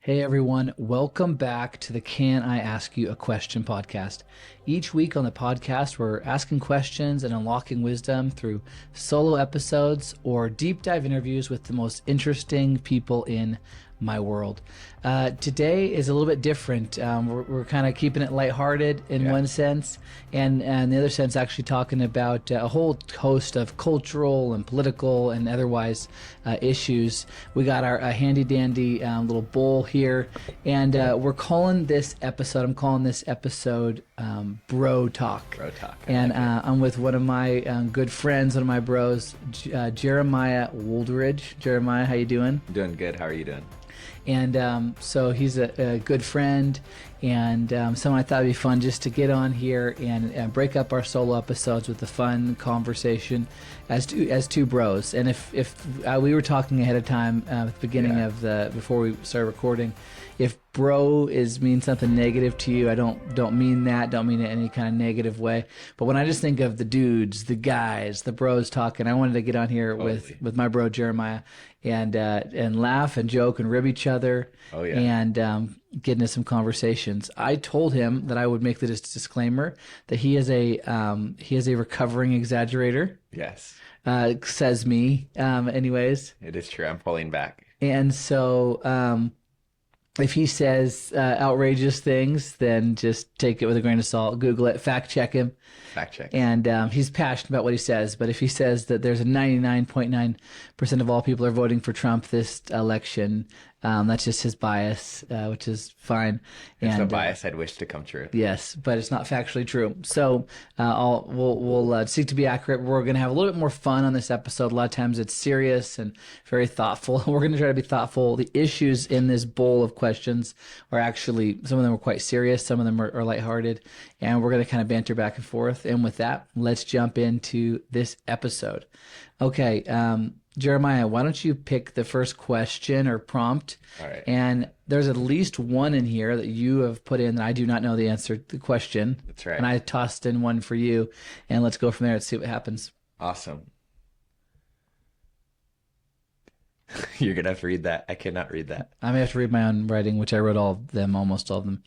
Hey everyone, welcome back to the Can I Ask You a Question podcast. Each week on the podcast, we're asking questions and unlocking wisdom through solo episodes or deep dive interviews with the most interesting people in my world. Today is a little bit different. We're kind of keeping it lighthearted in one sense, and the other sense actually talking about a whole host of cultural and political and otherwise issues. We got our handy dandy little bowl here, and we're calling this episode, I'm calling this episode Bro Talk. Bro Talk. And I'm with one of my good friends, one of my bros, Jeremiah Wooldridge. Jeremiah, how you doing? I'm doing good. How are you doing? And so he's a good friend, and someone I thought it'd be fun just to get on here and break up our solo episodes with a fun conversation as two bros. And if we were talking ahead of time at the beginning of before we started recording, if bro means something negative to you, I don't mean that. Don't mean it in any kind of negative way. But when I just think of the dudes, the guys, the bros talking, I wanted to get on here with my bro Jeremiah and laugh and joke and rib each other. Oh yeah. And get into some conversations. I told him that I would make the disclaimer that he is a recovering exaggerator. Yes. Says me. Anyways. It is true. I'm pulling back. And so if he says outrageous things, then just take it with a grain of salt. Google it. Fact check him. Fact check. And he's passionate about what he says. But if he says that there's a 99.9% of all people are voting for Trump this election, that's just his bias, which is fine. It's and, a bias I'd wish to come true. Yes, but it's not factually true. So we'll seek to be accurate. We're going to have a little bit more fun on this episode. A lot of times it's serious and very thoughtful. We're going to try to be thoughtful. The issues in this bowl of questions are actually, some of them are quite serious. Some of them are lighthearted. And we're going to kind of banter back and forth. And with that, let's jump into this episode. Okay, Jeremiah, why don't you pick the first question or prompt? All right. And there's at least one in here that you have put in that I do not know the answer to the question. That's right. And I tossed in one for you. And let's go from there and see what happens. Awesome. You're going to have to read that. I cannot read that. I may have to read my own writing, which I wrote almost all of them.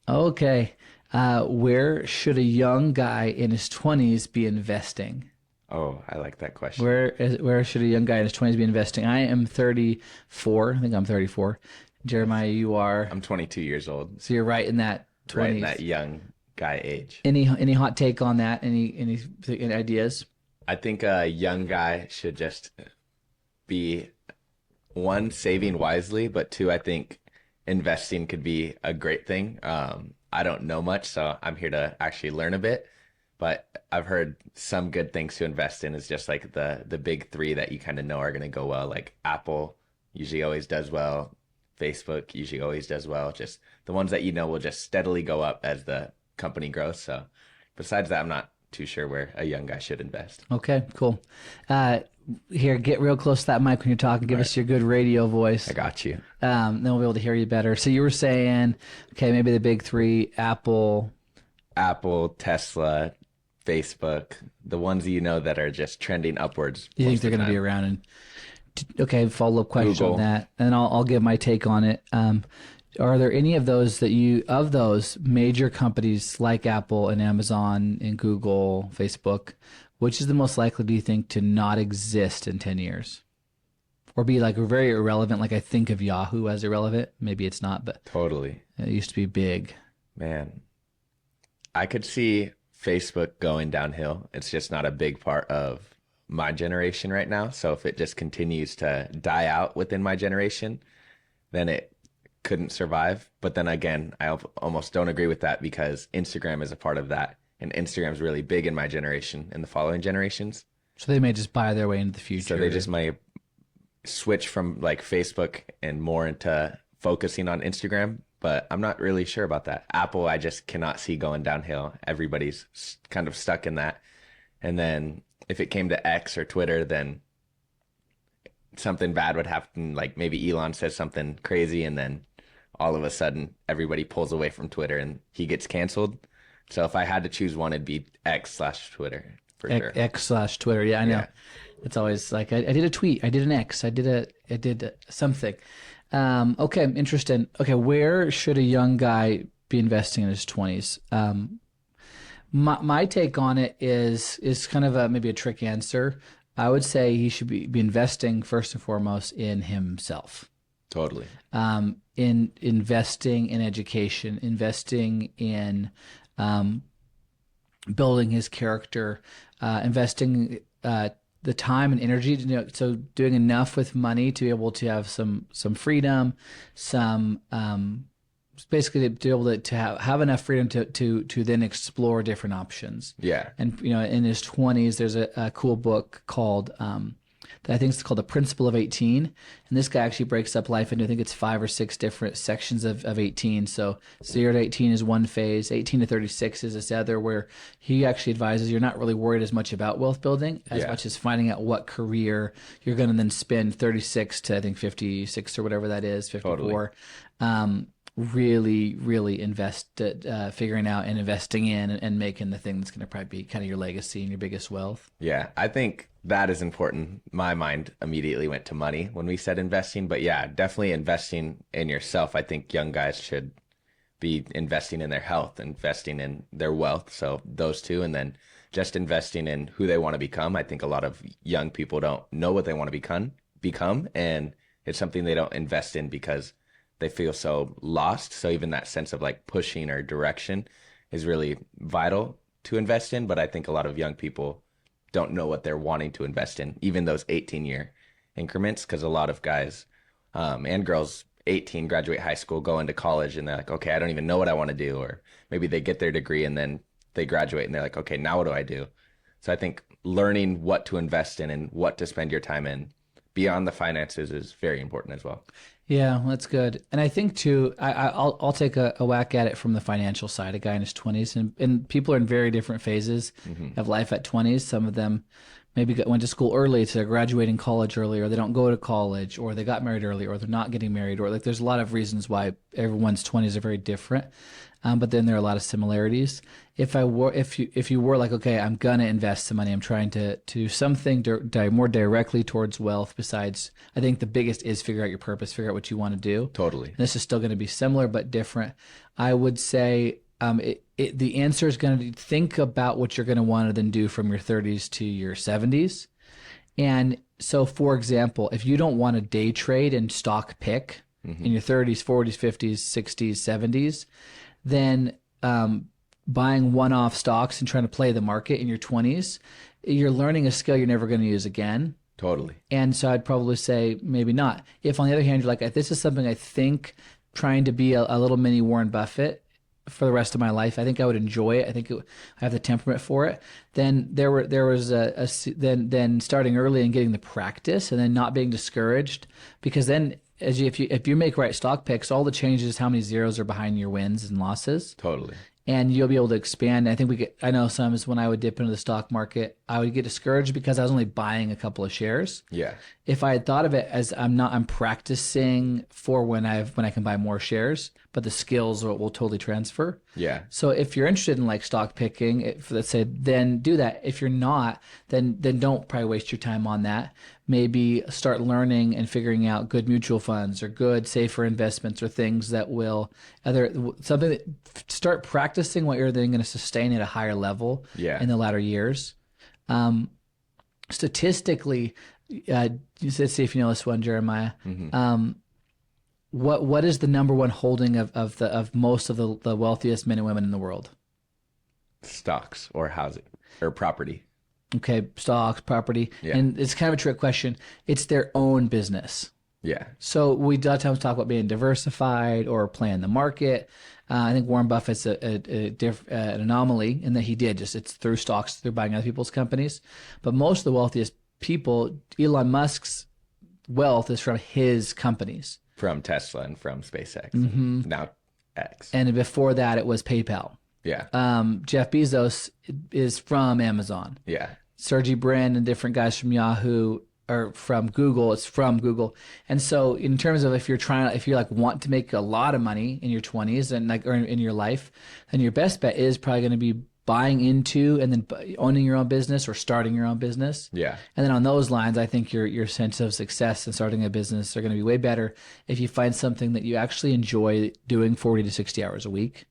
Okay. Where should a young guy in his 20s be investing? Oh, I like that question. Where should a young guy in his 20s be investing? I am 34. I think I'm 34. Jeremiah, you are? I'm 22 years old. So you're right in that 20s. Right in that young guy age. Any hot take on that? Any ideas? I think a young guy should just be, one, saving wisely, but two, I think investing could be a great thing. I don't know much, so I'm here to actually learn a bit. But I've heard some good things to invest in is just like the big three that you kind of know are going to go well. Like Apple usually always does well. Facebook usually always does well. Just the ones that you know will just steadily go up as the company grows. So besides that, I'm not too sure where a young guy should invest. Okay, cool. Here, get real close to that mic when you're talking. Give us your good radio voice. I got you. Then we'll be able to hear you better. So you were saying, okay, maybe the big three, Apple, Tesla, Facebook, the ones you know that are just trending upwards. You think they're going to be around? And okay, follow-up question Google. on that, and I'll give my take on it. Are there any of those those major companies like Apple and Amazon and Google, Facebook, which is the most likely, do you think, to not exist in 10 years? Or be like very irrelevant? Like I think of Yahoo as irrelevant. Maybe it's not, but Totally. it used to be big. Man, I could see Facebook going downhill. It's just not a big part of my generation right now. So if it just continues to die out within my generation, then it couldn't survive. But then again, I almost don't agree with that because Instagram is a part of that. And Instagram's really big in my generation and the following generations. So they may just buy their way into the future. So they just might switch from like Facebook and more into focusing on Instagram. But I'm not really sure about that. Apple, I just cannot see going downhill. Everybody's kind of stuck in that. And then if it came to X or Twitter, then something bad would happen. Like maybe Elon says something crazy and then all of a sudden everybody pulls away from Twitter and he gets canceled. So if I had to choose one, it'd be X/Twitter for sure. X/Twitter. Yeah, I know. Yeah. It's always like I did a tweet. I did an X. I did something. Okay, interesting. Okay, where should a young guy be investing in his 20s? My take on it is kind of maybe a trick answer. I would say he should be investing first and foremost in himself. Totally. In investing in education, investing in building his character, investing the time and energy to, so doing enough with money to be able to have some freedom, some basically to be able to have enough freedom to then explore different options. Yeah. And in his 20s, there's a cool book called that I think it's called The Principle of 18. And this guy actually breaks up life into, I think it's 5 or 6 different sections of 18. So 0 to 18 is one phase, 18 to 36 is this other, where he actually advises you're not really worried as much about wealth building as much as finding out what career you're going to then spend 36 to I think 56 or whatever that is, 54. Totally. Really invest figuring out and investing in and making the thing that's going to probably be kind of your legacy and your biggest wealth. Yeah, I think that is important. My mind immediately went to money when we said investing, but yeah, definitely investing in yourself. I think young guys should be investing in their health, investing in their wealth. So those two, and then just investing in who they want to become. I think a lot of young people don't know what they want to become, and it's something they don't invest in because they feel so lost. So even that sense of like pushing or direction is really vital to invest in. But I think a lot of young people don't know what they're wanting to invest in, even those 18-year increments, because a lot of guys and girls, 18, graduate high school, go into college, and they're like, okay, I don't even know what I want to do. Or maybe they get their degree and then they graduate and they're like, okay, now what do I do? So I think learning what to invest in and what to spend your time in beyond the finances is very important as well. Yeah, that's good. And I think too, I'll take a whack at it from the financial side. A guy in his 20s, and people are in very different phases of life at 20s. Some of them maybe went to school early, so they're graduating college early, or they don't go to college, or they got married early, or they're not getting married, or like there's a lot of reasons why everyone's 20s are very different. But then there are a lot of similarities. If you were like, okay, I'm gonna invest some money, I'm trying to do something more directly towards wealth. Besides, I think the biggest is figure out your purpose, figure out what you want to do. Totally. And this is still going to be similar but different. I would say the answer is going to be think about what you're going to want to then do from your 30s to your 70s. And so, for example, if you don't want to day trade and stock pick in your 30s, 40s, 50s, 60s, 70s, then buying one-off stocks and trying to play the market in your 20s, you're learning a skill you're never going to use again. Totally. And so I'd probably say maybe not. If on the other hand, you're like, this is something I think trying to be a little mini Warren Buffett for the rest of my life, I think I would enjoy it. I think I have the temperament for it. Then there was then starting early and getting the practice, and then not being discouraged, because then if you make right stock picks, all the changes is how many zeros are behind your wins and losses. Totally. And you'll be able to expand. I think I know sometimes when I would dip into the stock market, I would get discouraged because I was only buying a couple of shares. Yeah. If I had thought of it as I'm practicing for when I can buy more shares, but the skills will totally transfer. Yeah. So if you're interested in like stock picking, let's say, then do that. If you're not, then don't probably waste your time on that. Maybe start learning and figuring out good mutual funds or good safer investments or things that will start practicing what you're then going to sustain at a higher level in the latter years. Statistically, let's see if you know this one, Jeremiah. What is the number one holding of most of the wealthiest men and women in the world? Stocks or housing or property. Okay, stocks, property. Yeah. And it's kind of a trick question. It's their own business. Yeah. So we a lot of times talk about being diversified or playing the market. I think Warren Buffett's an anomaly in that he did it's through stocks, through buying other people's companies. But most of the wealthiest people, Elon Musk's wealth is from his companies. From Tesla and from SpaceX. Now X. And before that, it was PayPal. Yeah. Jeff Bezos is from Amazon. Yeah. Sergey Brin and different guys from Yahoo or from Google. It's from Google. And so in terms of if you want to make a lot of money in your 20s and or in your life, then your best bet is probably going to be buying into and then owning your own business or starting your own business. Yeah. And then on those lines, I think your sense of success in starting a business are going to be way better if you find something that you actually enjoy doing 40 to 60 hours a week.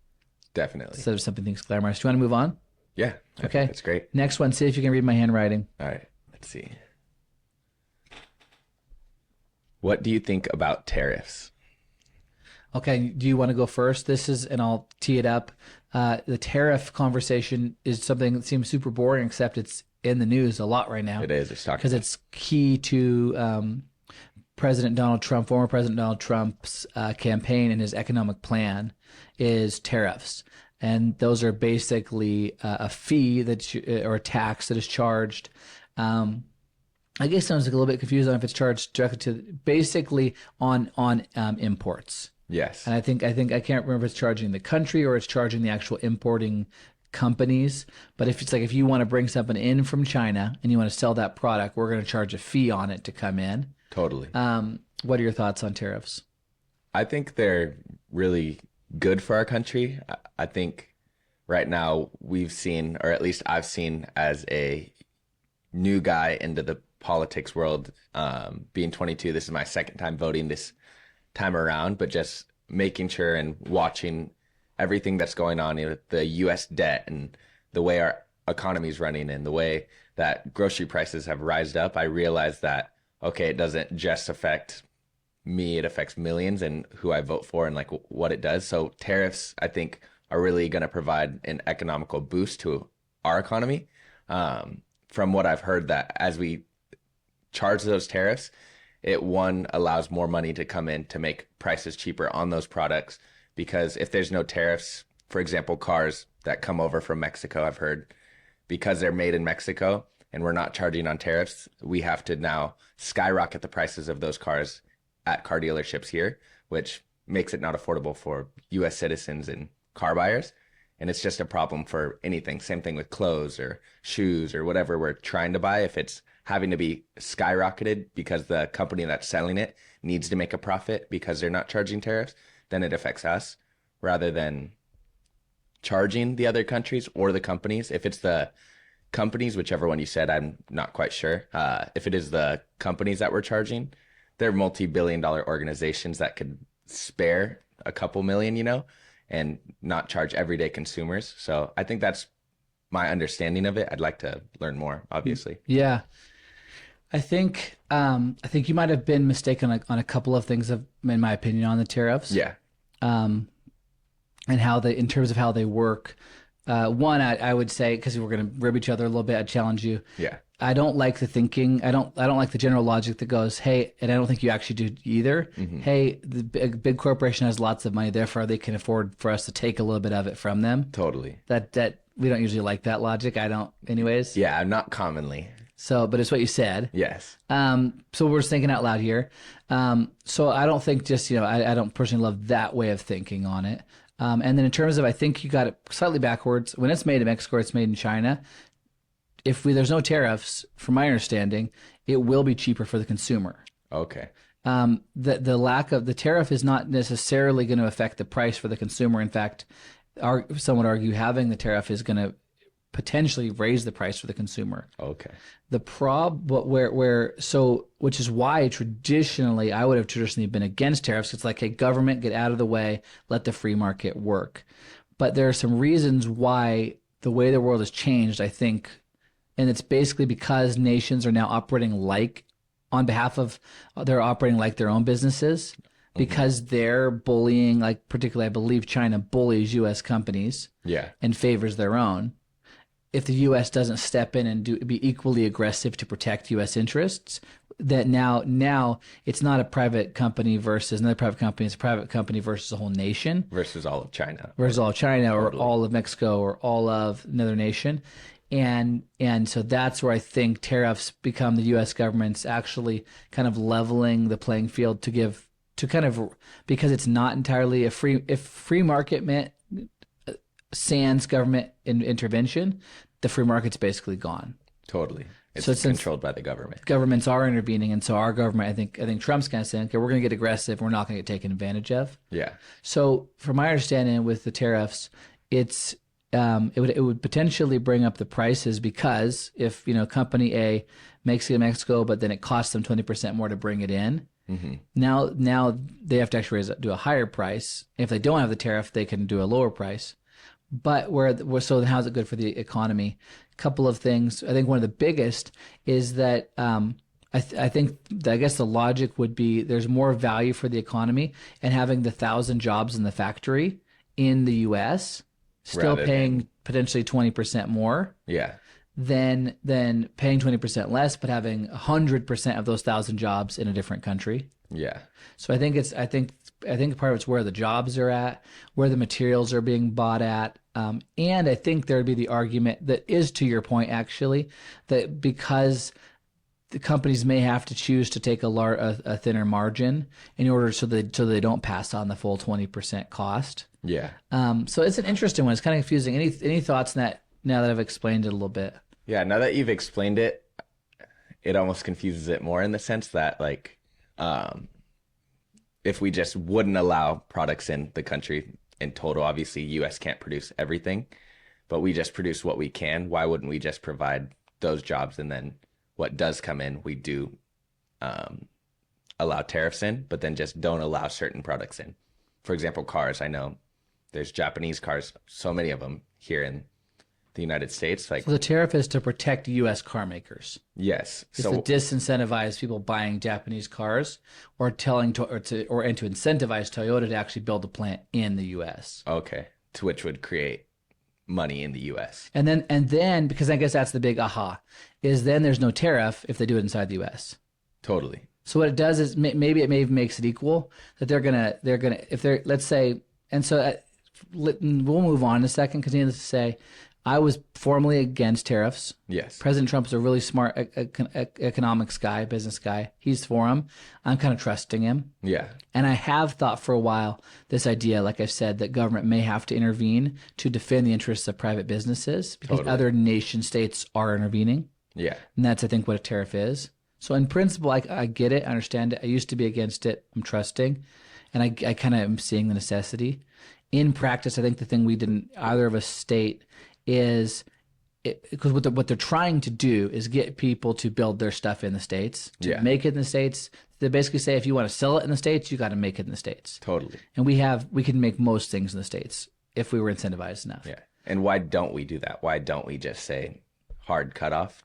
Definitely. Instead of something that's glamorous. Do you want to move on? Yeah. I Okay. think that's great. Next one. See if you can read my handwriting. All right. Let's see. What do you think about tariffs? Okay. Do you want to go first? This is, and I'll tee it up. The tariff conversation is something that seems super boring, except it's in the news a lot right now. It is. It's talking because it's key to President Donald Trump, former President Donald Trump's campaign and his economic plan is tariffs. And those are basically a fee or a tax that is charged. I guess I was a little bit confused on if it's charged directly to basically on imports. Yes. And I think I can't remember if it's charging the country or it's charging the actual importing companies. But if it's like if you want to bring something in from China and you want to sell that product, we're going to charge a fee on it to come in. Totally. What are your thoughts on tariffs? I think they're really good for our country. I think right now we've seen, or at least I've seen as a new guy into the politics world, being 22, this is my second time voting this time around, but just making sure and watching everything that's going on with the U.S. debt and the way our economy is running and the way that grocery prices have rised up, I realized that, okay, it doesn't just affect me, it affects millions and who I vote for and like what it does. So tariffs, I think, are really going to provide an economical boost to our economy. From what I've heard, that as we charge those tariffs, it allows more money to come in to make prices cheaper on those products. Because if there's no tariffs, for example, cars that come over from Mexico, I've heard, because they're made in Mexico and we're not charging on tariffs, we have to now skyrocket the prices of those cars at car dealerships here, which makes it not affordable for U.S. citizens and car buyers. And it's just a problem for anything. Same thing with clothes or shoes or whatever we're trying to buy. If it's having to be skyrocketed because the company that's selling it needs to make a profit because they're not charging tariffs, then it affects us rather than charging the other countries or the companies. If it's the companies, whichever one you said, I'm not quite sure. If it is the companies that we're charging, they're multi-billion-dollar organizations that could spare a couple million, and not charge everyday consumers. So I think that's my understanding of it. I'd like to learn more, obviously. Yeah. I think you might have been mistaken on a couple of things, in my opinion, on the tariffs. Yeah. And how in terms of how they work. One, I would say, because we're going to rib each other a little bit, I'd challenge you. Yeah. I don't like the thinking. I don't like the general logic that goes, hey, and I don't think you actually do either. Mm-hmm. Hey, the big corporation has lots of money, therefore they can afford for us to take a little bit of it from them. Totally. That we don't usually like that logic. I don't, anyways. Yeah, not commonly. So, but it's what you said. Yes. So we're just thinking out loud here. So I don't think I don't personally love that way of thinking on it. And then in terms of, I think you got it slightly backwards. When it's made in Mexico, it's made in China. If there's no tariffs, from my understanding, it will be cheaper for the consumer. Okay. The lack of the tariff is not necessarily going to affect the price for the consumer. In fact, some would argue having the tariff is going to potentially raise the price for the consumer. Okay. The which is why traditionally I would have traditionally been against tariffs. It's like, hey, government, get out of the way, let the free market work. But there are some reasons why the way the world has changed, I think, and it's basically because nations are now operating they're operating like their own businesses, because they're bullying, like particularly I believe China bullies U.S. companies, and favors their own. If the U.S. doesn't step in and be equally aggressive to protect U.S. interests, that now it's not a private company versus another private company. It's a private company versus a whole nation. Versus all of China. Versus all of China, or all of Mexico, or all of another nation. And so that's where I think tariffs become the U.S. government's actually kind of leveling the playing field because it's not entirely if free market meant sans government intervention, the free market's basically gone. Totally. It's controlled by the government. Governments are intervening, and so our government, I think Trump's kind of saying, okay, we're going to get aggressive. We're not going to get taken advantage of. Yeah. So from my understanding with the tariffs, it's it would potentially bring up the prices because if company A makes it in Mexico, but then it costs them 20% more to bring it in. Now they have to actually do a higher price. If they don't have the tariff, they can do a lower price. But so how's it good for the economy? A couple of things. I think one of the biggest is that I think I guess the logic would be there's more value for the economy and having the 1,000 jobs in the factory in the U.S. still paying potentially 20% more. Yeah. Than paying 20% less, but having 100% of those 1,000 jobs in a different country. Yeah. So I think part of it's where the jobs are at, where the materials are being bought at, and I think there'd be the argument that is to your point actually, that because the companies may have to choose to take a thinner margin in order so they don't pass on the full 20% cost. Yeah. So it's an interesting one. It's kind of confusing. Any thoughts on that? Now that I've explained it a little bit. Yeah, now that you've explained it, it almost confuses it more in the sense that, like, if we just wouldn't allow products in the country in total, obviously U.S. can't produce everything, but we just produce what we can. Why wouldn't we just provide those jobs, and then what does come in, we do allow tariffs in, but then just don't allow certain products in. For example, cars. I know there's Japanese cars, so many of them here in the United States. Like, so the tariff is to protect U.S. car makers. Yes. It's to disincentivize people buying Japanese cars, or to incentivize Toyota to actually build a plant in the U.S. Okay. To which would create money in the U.S. And then because I guess that's the big aha, is then there's no tariff if they do it inside the U.S. Totally. So what it does is maybe it makes it equal that they're gonna if they're, let's say, and so we'll move on in a second. Continue to say, I was formally against tariffs. Yes. President Trump's a really smart economics guy, business guy. He's for them. I'm kind of trusting him. Yeah. And I have thought for a while this idea, like I've said, that government may have to intervene to defend the interests of private businesses because other nation states are intervening. Yeah. And that's, I think, what a tariff is. So in principle, I get it. I understand it. I used to be against it. I'm trusting. And I kind of am seeing the necessity. In practice, I think the thing we didn't either of us state is because what they're trying to do is get people to build their stuff in the States, to make it in the States. They basically say if you want to sell it in the States, you got to make it in the States. Totally. And we can make most things in the States if we were incentivized enough. Yeah. And why don't we do that? Why don't we just say hard cutoff?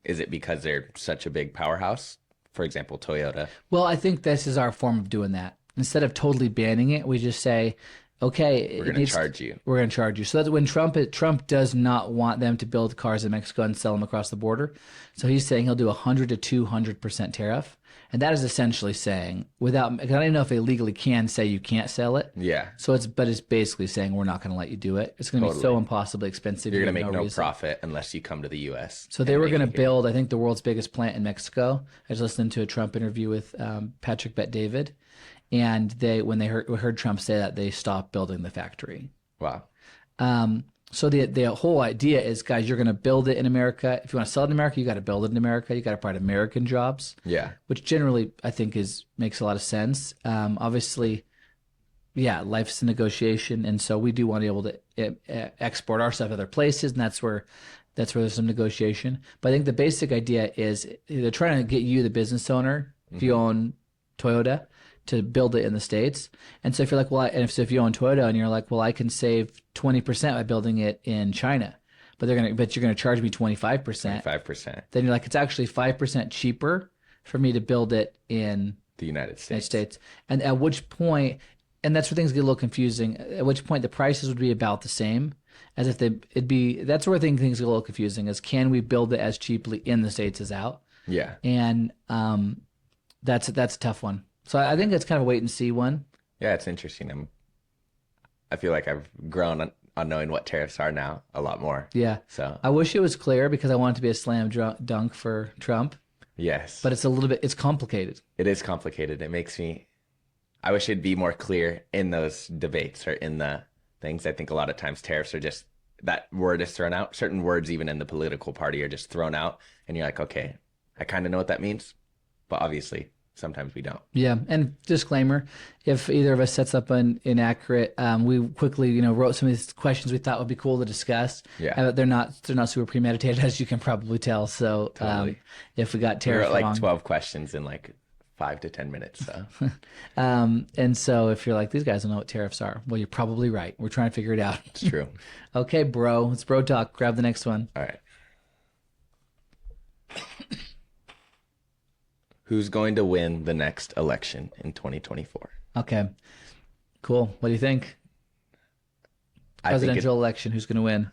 Is it because they're such a big powerhouse? For example, Toyota. Well, I think this is our form of doing that. Instead of totally banning it, we just say, okay, we're going to charge you. We're going to charge you. So that's when Trump does not want them to build cars in Mexico and sell them across the border. So he's saying he'll do 100 to 200% tariff. And that is essentially saying because I don't even know if they legally can say you can't sell it. Yeah. So it's basically saying we're not going to let you do it. It's going to be so impossibly expensive. You're going to make no profit unless you come to the U.S. So they were going to build, I think, the world's biggest plant in Mexico. I was listening to a Trump interview with Patrick Bet-David. And when they heard Trump say that, they stopped building the factory. Wow. So the whole idea is, guys, you're going to build it in America. If you want to sell it in America, you got to build it in America. You got to provide American jobs. Yeah. Which generally I think makes a lot of sense. Obviously, yeah, life's a negotiation, and so we do want to be able to export our stuff to other places, and that's where there's some negotiation. But I think the basic idea is they're trying to get you, the business owner, if you own Toyota, to build it in the States. And so if you're like, well, if you own Toyota and you're like, well, I can save 20% by building it in China, but you're going to charge me 25%. 25%. Then you're like, it's actually 5% cheaper for me to build it in the United States. And at which point, and that's where things get a little confusing, at which point the prices would be about the same as if that's where things get a little confusing, is can we build it as cheaply in the States as out? Yeah. And that's a tough one. So I think it's kind of a wait and see one. Yeah, it's interesting. I feel like I've grown on knowing what tariffs are now a lot more. Yeah. So I wish it was clear because I want it to be a slam dunk for Trump. Yes. But it's complicated. It is complicated. I wish it'd be more clear in those debates or in the things. I think a lot of times tariffs are just, that word is thrown out. Certain words even in the political party are just thrown out. And you're like, okay, I kind of know what that means. But obviously sometimes we don't. Yeah, and disclaimer: if either of us sets up an inaccurate, we quickly, wrote some of these questions we thought would be cool to discuss. Yeah. They're not super premeditated, as you can probably tell. So, Totally. if we got We tariff wrote like wrong, 12 questions in like 5 to 10 minutes. So and so if you're like, these guys don't know what tariffs are, well, you're probably right. We're trying to figure it out. it's true. Okay, bro, it's bro talk. Grab the next one. All right. Who's going to win the next election in 2024? Okay, cool. What do you think? Presidential election. Who's going to win?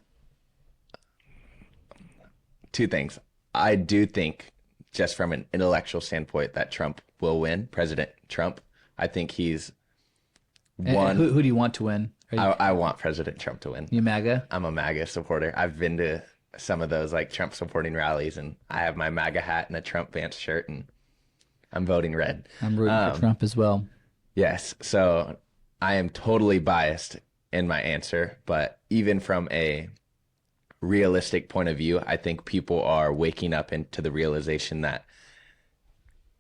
Two things. I do think, just from an intellectual standpoint, that Trump will win. President Trump. I think he's one. Who do you want to win? I want President Trump to win. You MAGA? I'm a MAGA supporter. I've been to some of those like Trump supporting rallies, and I have my MAGA hat and a Trump Vance shirt, and I'm voting red. I'm rooting for Trump as well. Yes. So I am totally biased in my answer, but even from a realistic point of view, I think people are waking up into the realization that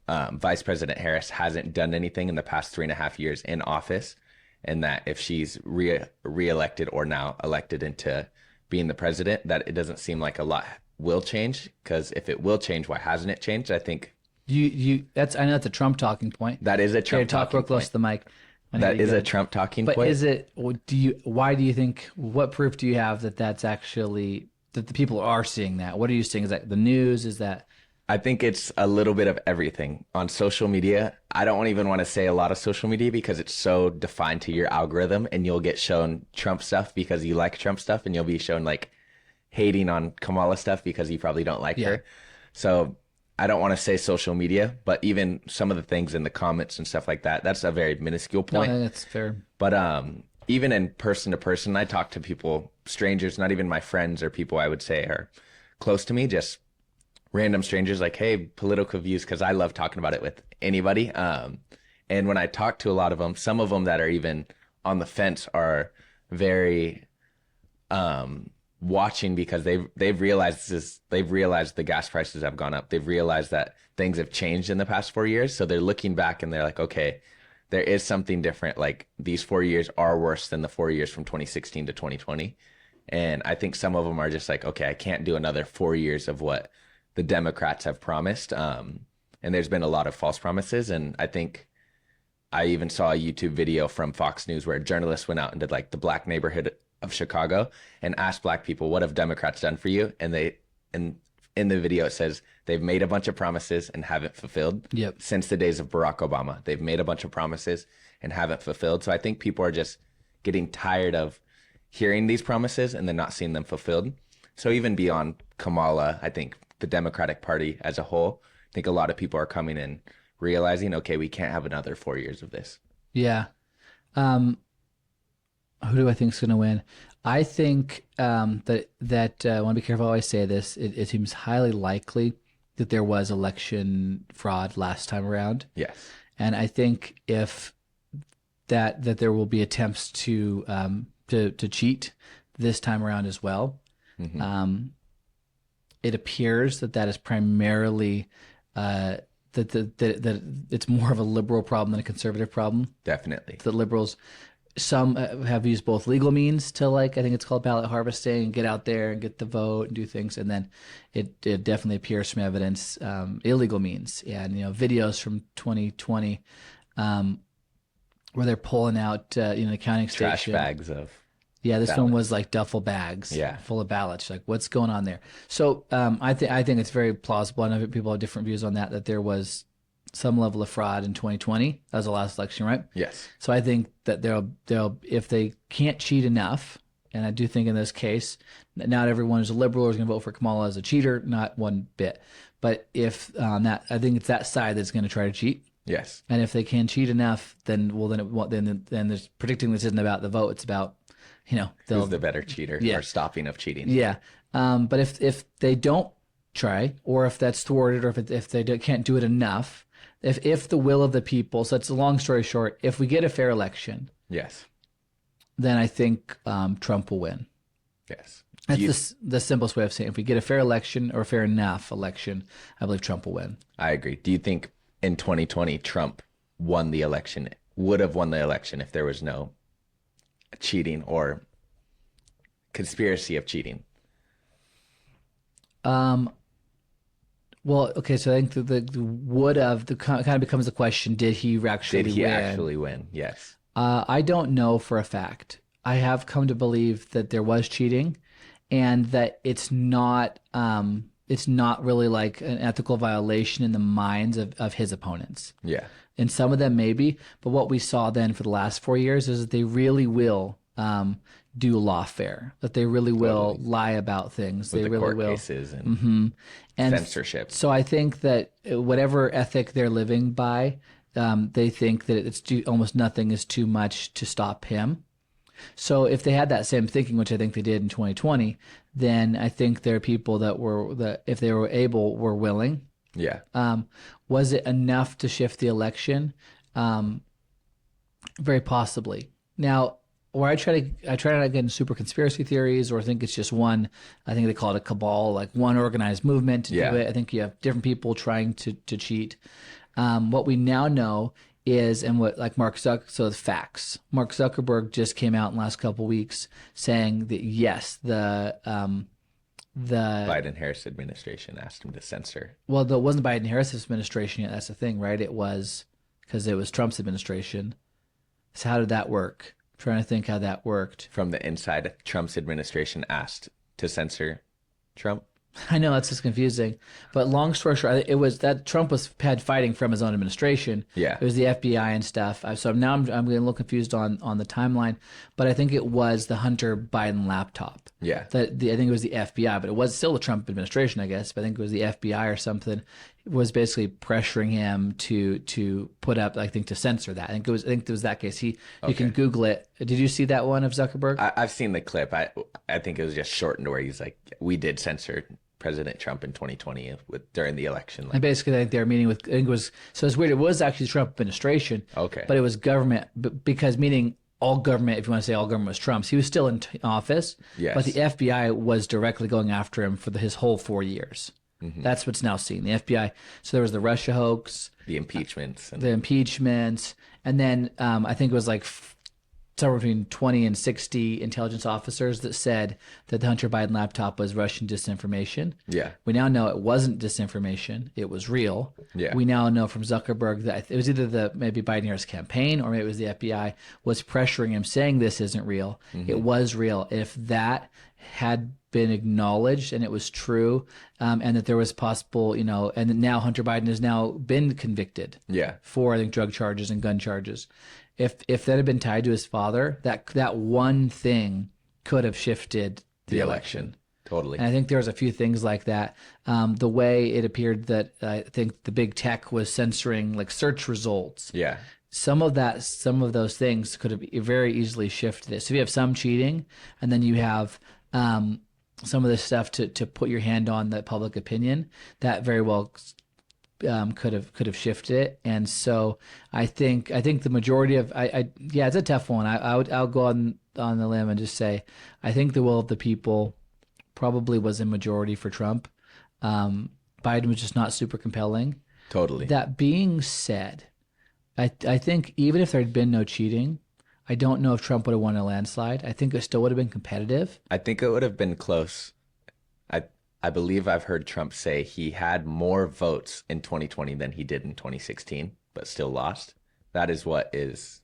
Vice President Harris hasn't done anything in the past 3.5 years in office, and that if she's reelected or now elected into being the president, that it doesn't seem like a lot will change. Because if it will change, why hasn't it changed? I think I know that's a Trump talking point. that is a Trump talk real talking close point. to the mic. That is a Trump talking But point. is it? Why do you think? What proof do you have that that's actually that the people are seeing that? What are you seeing? Is that the news? Is that? I think it's a little bit of everything on social media. I don't even want to say a lot of social media because it's so defined to your algorithm, and you'll get shown Trump stuff because you like Trump stuff, and you'll be shown like hating on Kamala stuff because you probably don't like her. So I don't want to say social media, but even some of the things in the comments and stuff like that, that's a very minuscule point. No, that's fair. But even in person to person, I talk to people, strangers, not even my friends or people I would say are close to me, just random strangers like, hey, political views, because I love talking about it with anybody. And when I talk to a lot of them, some of them that are even on the fence are very watching because they've realized this. They've realized the gas prices have gone up. They've realized that things have changed in the past 4 years. So they're looking back and they're like, okay, there is something different. Like these 4 years are worse than the 4 years from 2016 to 2020. And I think some of them are just like, okay, I can't do another 4 years of what the Democrats have promised. And there's been a lot of false promises. And I think I even saw a YouTube video from Fox News where a journalist went out and did like the black neighborhood of Chicago and asked black people, what have Democrats done for you? And in the video, it says they've made a bunch of promises and haven't fulfilled. Yep. Since the days of Barack Obama, they've made a bunch of promises and haven't fulfilled. So I think people are just getting tired of hearing these promises and then not seeing them fulfilled. So even beyond Kamala, I think the Democratic Party as a whole, I think a lot of people are coming in realizing, okay, we can't have another 4 years of this. Yeah. Who do I think is going to win? I think that I want to be careful how I say this. It seems highly likely that there was election fraud last time around. Yes. And I think if that there will be attempts to cheat this time around as well. Mm-hmm. It appears that is primarily that it's more of a liberal problem than a conservative problem. Definitely. The liberals, some have used both legal means to I think it's called ballot harvesting, and get out there and get the vote and do things. And then it definitely appears from evidence, illegal means. And, videos from 2020 where they're pulling out, the counting trash station. bags of this ballots. one was like duffel bags full of ballots. Like, what's going on there? So I think it's very plausible. I know people have different views on that there was some level of fraud in 2020. That was the last election, right? Yes. So I think that they'll if they can't cheat enough, and I do think in this case, not everyone who's a liberal is going to vote for Kamala as a cheater, not one bit. But if I think it's that side that's going to try to cheat. Yes. And if they can cheat enough, then there's predicting this isn't about the vote. It's about who's the better cheater or stopping of cheating. Yeah. But if they don't try, or if that's thwarted, or if they can't do it enough, if the will of the people, so it's a long story short, if we get a fair election, yes, then I think Trump will win. Yes. That's the simplest way of saying it. If we get a fair election or a fair enough election, I believe Trump will win. I agree. Do you think in 2020, Trump won the election, would have won the election if there was no cheating or conspiracy of cheating. Well, okay, so I think the would have the kind of becomes the question: did he actually Did he win? actually win? Yes. I don't know for a fact. I have come to believe that there was cheating, and that it's not really like an ethical violation in the minds of his opponents. Yeah. And some of them maybe, but what we saw then for the last 4 years is that they really will do lawfare, that they really will lie about things. With they the really court will. cases and censorship. So I think that whatever ethic they're living by, they think that almost nothing is too much to stop him. So if they had that same thinking, which I think they did in 2020, then I think there are people that if they were able, were willing. Yeah. Was it enough to shift the election? Very possibly. Now, where I try not to get into super conspiracy theories, or think it's just one. I think they call it a cabal, like one organized movement to do it. I think you have different people trying to cheat. What we now know is, and what like so the facts. Mark Zuckerberg just came out in the last couple of weeks saying that yes, the Biden-Harris administration asked him to censor. Well, it wasn't Biden-Harris administration yet. That's the thing, right? It was because it was Trump's administration. So how did that work? I'm trying to think how that worked. From the inside, Trump's administration asked to censor Trump. I know that's just confusing, but long story short, it was that Trump had fighting from his own administration. Yeah, it was the FBI and stuff. So now I'm getting a little confused on the timeline, but I think it was the Hunter Biden laptop. Yeah, I think it was the FBI, but it was still the Trump administration, I guess. But I think it was the FBI or something was basically pressuring him to put up, I think, to censor that. I think it was that case. You can Google it. Did you see that one of Zuckerberg? I've seen the clip. I think it was just shortened where he's like, "We did censor President Trump in 2020 during the election." And basically, I think they were meeting with. I think it was so. It's weird. It was actually the Trump administration. Okay, but it was government because meaning all government. If you want to say all government was Trump's, he was still in office. Yes, but the FBI was directly going after him for his whole 4 years. Mm-hmm. That's what's now seen. The FBI. So there was the Russia hoax, the impeachments, and then I think it was like somewhere between 20 and 60 intelligence officers that said that the Hunter Biden laptop was Russian disinformation. Yeah. We now know it wasn't disinformation. It was real. Yeah. We now know from Zuckerberg that it was either maybe Biden-Harris campaign or maybe it was the FBI was pressuring him saying this isn't real. Mm-hmm. It was real. If that had been acknowledged and it was true, and that there was possible, and now Hunter Biden has now been convicted for, I think, drug charges and gun charges. If that had been tied to his father, that one thing could have shifted the election. Totally. And I think there was a few things like that. The way it appeared that I think the big tech was censoring like search results. Yeah. Some of those things could have very easily shifted it. So if you have some cheating, and then you have some of this stuff to put your hand on the public opinion, that very well could have shifted it. And so I think the majority of it's a tough one. I'll go on the limb and just say I think the will of the people probably was in majority for Trump. Biden was just not super compelling. Totally. That being said, I think even if there had been no cheating, I don't know if Trump would have won a landslide. I think it still would have been competitive. I think it would have been close. I believe I've heard Trump say he had more votes in 2020 than he did in 2016, but still lost. That is what is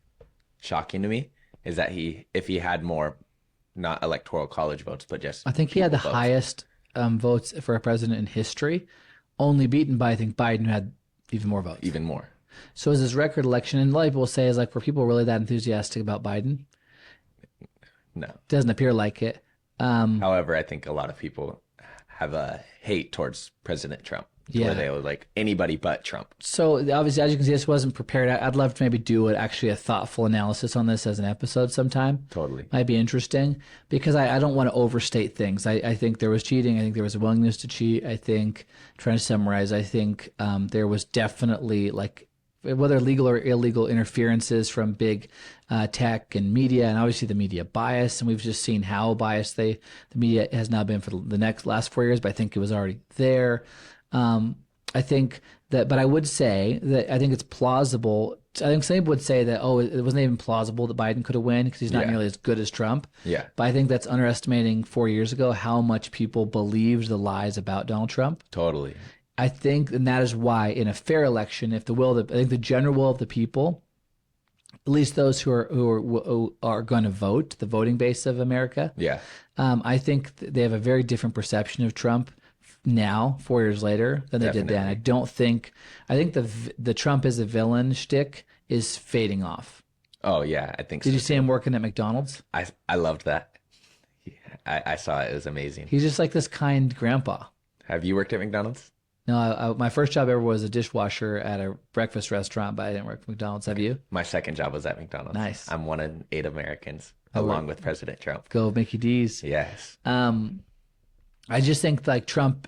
shocking to me, is that if he had more, not electoral college votes, but just I think he had the highest votes for a president in history, only beaten by, I think, Biden, who had even more votes. Even more. So is his record election, and a lot of people say, is like, were people really that enthusiastic about Biden? No. Doesn't appear like it. However, I think a lot of people have a hate towards President Trump, where they were like anybody but Trump. So obviously, as you can see, this wasn't prepared. I'd love to maybe do a thoughtful analysis on this as an episode sometime. Totally. Might be interesting because I don't want to overstate things. I think there was cheating. I think there was a willingness to cheat. I think, trying to summarize, I think there was definitely, like, whether legal or illegal interferences from big tech and media, and obviously the media bias, and we've just seen how biased the media has now been for the last 4 years, but I think it was already there. I think but I would say that I think it's plausible. I think some people would say that, oh, it wasn't even plausible that Biden could have won because he's not nearly as good as Trump. Yeah. But I think that's underestimating 4 years ago how much people believed the lies about Donald Trump. Totally. I think, and that is why in a fair election, if the will, I think the general will of the people, at least those who are going to vote, the voting base of America, Yeah. I think they have a very different perception of Trump now, 4 years later, than they did then. I think the Trump is a villain shtick is fading off. Oh yeah, I think so. Did you see him working at McDonald's? I loved that. I saw it. It was amazing. He's just like this kind grandpa. Have you worked at McDonald's? No, my first job ever was a dishwasher at a breakfast restaurant, but I didn't work at McDonald's. Have you? My second job was at McDonald's. Nice. I'm one in 8 Americans, along with President Trump. Go Mickey D's. Yes. I just think like Trump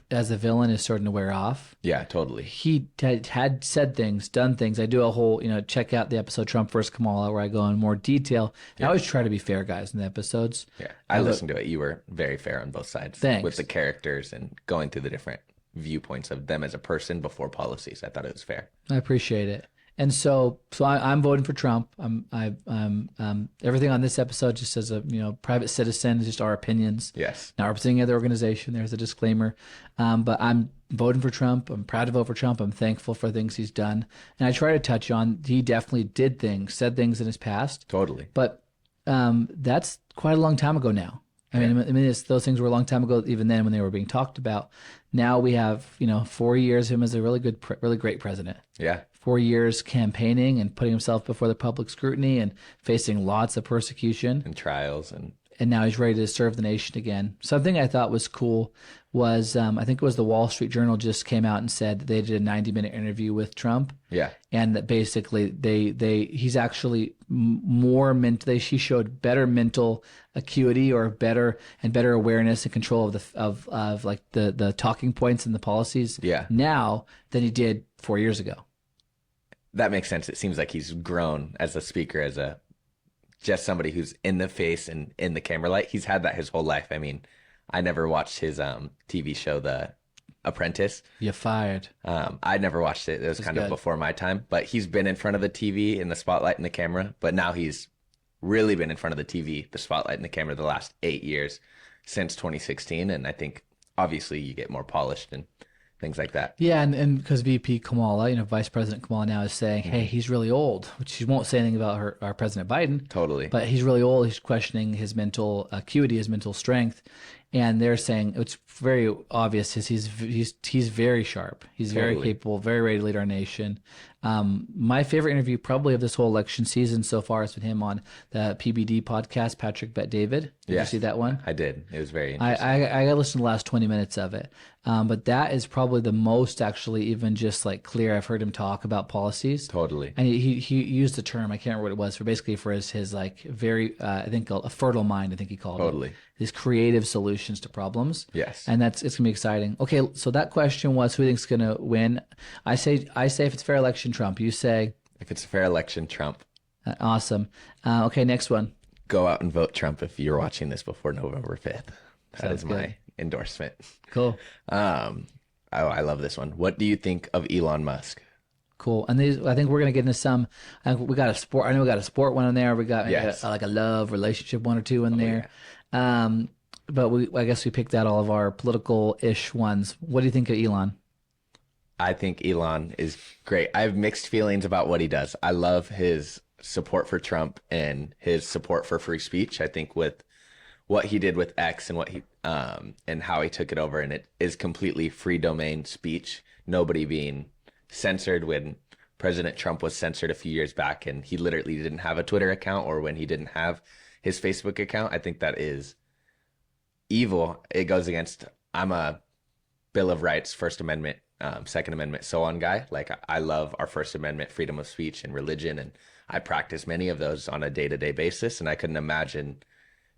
as a villain is starting to wear off. Yeah, totally. He had said things, done things. I do a whole, check out the episode Trump versus Kamala where I go in more detail. I always try to be fair, guys, in the episodes. Yeah, I listened to it. You were very fair on both sides. Thanks. With the characters and going through the different viewpoints of them as a person before policies. I thought it was fair. I appreciate it. And so I'm voting for Trump. Everything on this episode just as a private citizen is just our opinions. Yes. Not representing the organization. There's a disclaimer. But I'm voting for Trump. I'm proud to vote for Trump. I'm thankful for things he's done. And I try to touch on he definitely did things, said things in his past. Totally. But that's quite a long time ago now. I mean, those things were a long time ago, even then when they were being talked about. Now we have 4 years of him as a really great president. Yeah. 4 years campaigning and putting himself before the public scrutiny and facing lots of persecution And trials and now he's ready to serve the nation again. Something I thought was cool was I think it was the Wall Street Journal just came out and said that they did a 90-minute interview with Trump. Yeah. And that basically he's actually he showed better mental acuity or better awareness and control of like the talking points and the policies now than he did 4 years ago. That makes sense. It seems like he's grown as a speaker, as just somebody who's in the face and in the camera light. He's had that his whole life. I mean, I never watched his TV show, The Apprentice. You're fired. I never watched it. It was kind of before my time. But he's been in front of the TV, in the spotlight, and the camera. But now he's really been in front of the TV, the spotlight, and the camera the last 8 years since 2016. And I think obviously you get more polished and things like that. Yeah, and because VP Kamala, Vice President Kamala now is saying, hey, he's really old, which she won't say anything about our President Biden. Totally. But he's really old. He's questioning his mental acuity, his mental strength. And they're saying it's very obvious he's very sharp. He's very capable, very ready to lead our nation. My favorite interview probably of this whole election season so far has been him on the PBD podcast, Patrick Bet David. Did you see that one? I did. It was very interesting. I listened to the last 20 minutes of it. But that is probably the most actually even just like clear I've heard him talk about policies. Totally. And he used the term, I can't remember what it was, for basically for his like very, I think a fertile mind, I think he called it. His creative solutions to problems. Yes. And it's going to be exciting. Okay, so that question was who thinks going to win? I say if it's fair election, Trump. You say? If it's a fair election, Trump. Awesome. Okay, next one. Go out and vote Trump if you're watching this before November 5th. That is my good. endorsement. Cool. I love this one. What do you think of Elon Musk? Cool. And I think we're going to get into some. We got a sport. I know we got a sport one in there. We got like a love relationship one or two in there. Yeah. But I guess we picked out all of our political-ish ones. What do you think of Elon? I think Elon is great. I have mixed feelings about what he does. I love his support for Trump and his support for free speech. I think with what he did with X and what he and how he took it over, and it is completely free domain speech. Nobody being censored. When President Trump was censored a few years back and he literally didn't have a Twitter account, or when he didn't have his Facebook account, I think that is evil. It goes against, I'm a Bill of Rights, First Amendment, Second Amendment, so on guy. Like I love our First Amendment, freedom of speech and religion. And I practice many of those on a day-to-day basis. And I couldn't imagine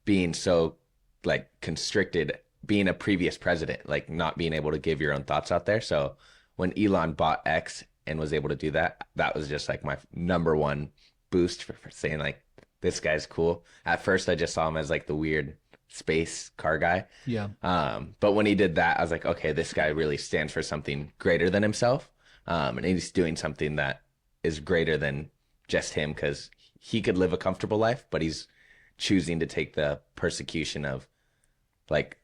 being so like constricted, being a previous president, like not being able to give your own thoughts out there. So when Elon bought X and was able to do that, that was just like my number one boost for saying like, this guy's cool. At first I just saw him as like the weird space car guy. Yeah. But when he did that, I was like, okay, this guy really stands for something greater than himself. And he's doing something that is greater than just him because he could live a comfortable life, but he's choosing to take the persecution of like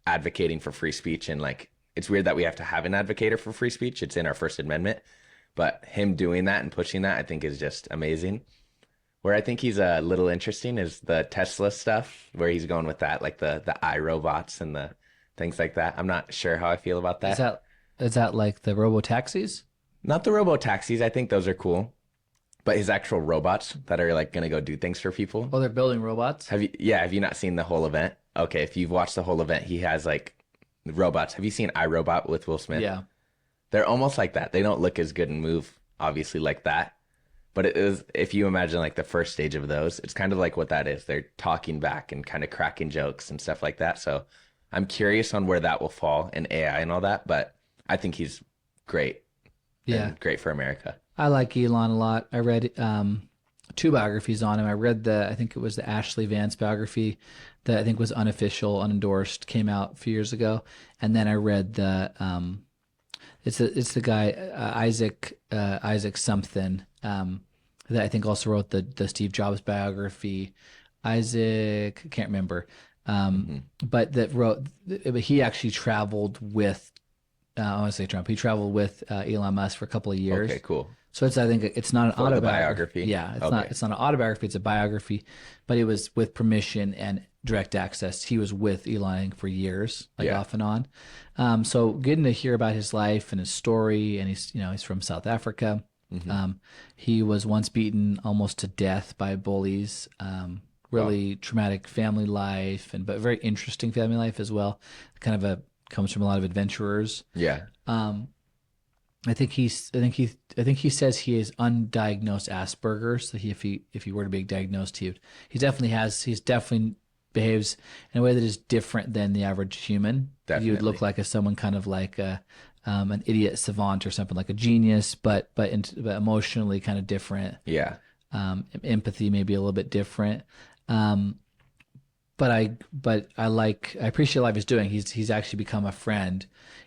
advocating for free speech. And like, it's weird that we have to have an advocator for free speech. It's in our First Amendment, but him doing that and pushing that, I think is just amazing. Where I think he's a little interesting is the Tesla stuff, where he's going with that, like the iRobots and the things like that. I'm not sure how I feel about that. Is that like the robo taxis? Not the robo taxis. I think those are cool, but his actual robots that are like going to go do things for people. Oh, they're building robots? Have you not seen the whole event? Okay, if you've watched the whole event, he has like robots. Have you seen iRobot with Will Smith? Yeah. They're almost like that. They don't look as good and move obviously like that. But it is, if you imagine like the first stage of those, it's kind of like what that is. They're talking back and kind of cracking jokes and stuff like that. So I'm curious on where that will fall in AI and all that, but I think he's great. Yeah. And great for America. I like Elon a lot. I read two biographies on him. I read I think it was the Ashley Vance biography that I think was unofficial, unendorsed, came out a few years ago. And then I read it's the guy, Isaac something, that I think also wrote the Steve Jobs biography. Isaac, I can't remember. But he actually traveled with, I want to say Trump. He traveled with Elon Musk for a couple of years. Okay, cool. So I think it's not an autobiography. Biography. Yeah, it's not an autobiography. It's a biography, but it was with permission and direct access. He was with Elon for years, off and on. So getting to hear about his life and his story, and he's from South Africa. He was once beaten almost to death by bullies. Really traumatic family life, but very interesting family life as well. Kind of comes from a lot of adventurers. Yeah. I think he says he is undiagnosed Asperger's. So if he were to be diagnosed, he definitely behaves in a way that is different than the average human. Definitely. You would look like someone kind of like an idiot savant or something, like a genius, but emotionally kind of different. Yeah. Empathy maybe a little bit different. But I appreciate a lot of he's doing. He's actually become a friend.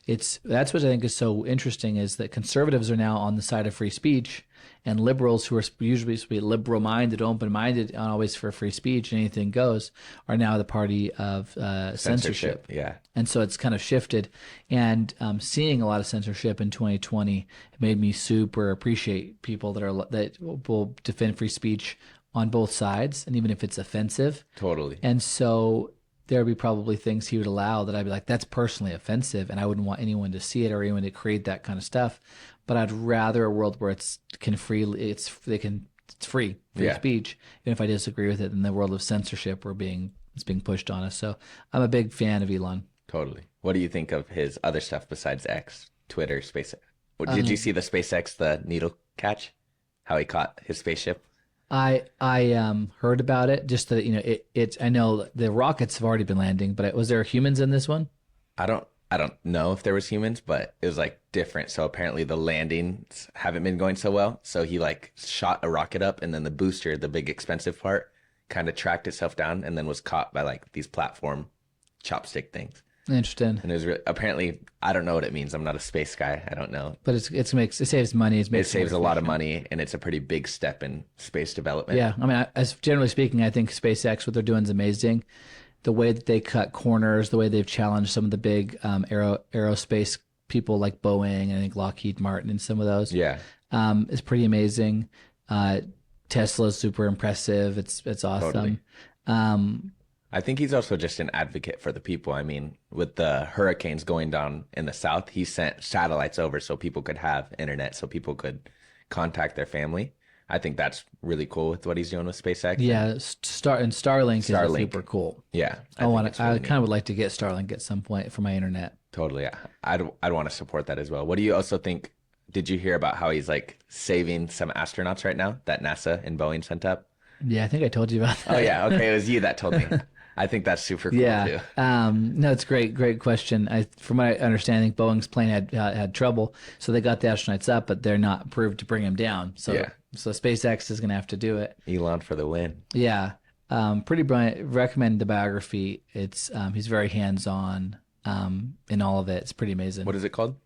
That's what I think is so interesting, is that conservatives are now on the side of free speech, and liberals, who are usually supposed to be liberal-minded, open-minded, and always for free speech and anything goes, are now the party of censorship. Yeah. And so it's kind of shifted, and seeing a lot of censorship in 2020 made me super appreciate people that will defend free speech on both sides, and even if it's offensive. Totally. And so there'd be probably things he would allow that I'd be like, that's personally offensive, and I wouldn't want anyone to see it or anyone to create that kind of stuff. But I'd rather a world where it's free speech, even if I disagree with it, than the world of censorship where it's being pushed on us. So I'm a big fan of Elon. Totally. What do you think of his other stuff besides X, Twitter, SpaceX? Did you see the SpaceX, the needle catch? How he caught his spaceship? I heard about it. Just that I know the rockets have already been landing, but was there humans in this one? I don't know if there was humans, but it was like different. So apparently the landings haven't been going so well. So he like shot a rocket up, and then the booster, the big expensive part, kind of tracked itself down and then was caught by like these platform chopstick things. Interesting. And it was apparently, I don't know what it means. I'm not a space guy. I don't know. But it saves money. It saves a lot of money, and it's a pretty big step in space development. Yeah, I mean, as generally speaking, I think SpaceX, what they're doing is amazing. The way that they cut corners, the way they've challenged some of the big aerospace people like Boeing and I think Lockheed Martin and some of those. Yeah. Is pretty amazing. Tesla is super impressive. It's awesome. Totally. I think he's also just an advocate for the people. I mean, with the hurricanes going down in the south, he sent satellites over so people could have internet, so people could contact their family. I think that's really cool with what he's doing with SpaceX. Yeah, Starlink is super cool. Yeah, I kind of would like to get Starlink at some point for my internet. Totally. I'd want to support that as well. What do you also think? Did you hear about how he's like saving some astronauts right now that NASA and Boeing sent up? Yeah, I think I told you about that. Oh yeah, okay, it was you that told me. I think that's super cool too. No, it's great question. From my understanding, Boeing's plane had trouble, so they got the astronauts up, but they're not approved to bring them down. So SpaceX is going to have to do it. Elon for the win. Yeah, pretty brilliant. Recommend the biography. It's he's very hands on in all of it. It's pretty amazing. What is it called?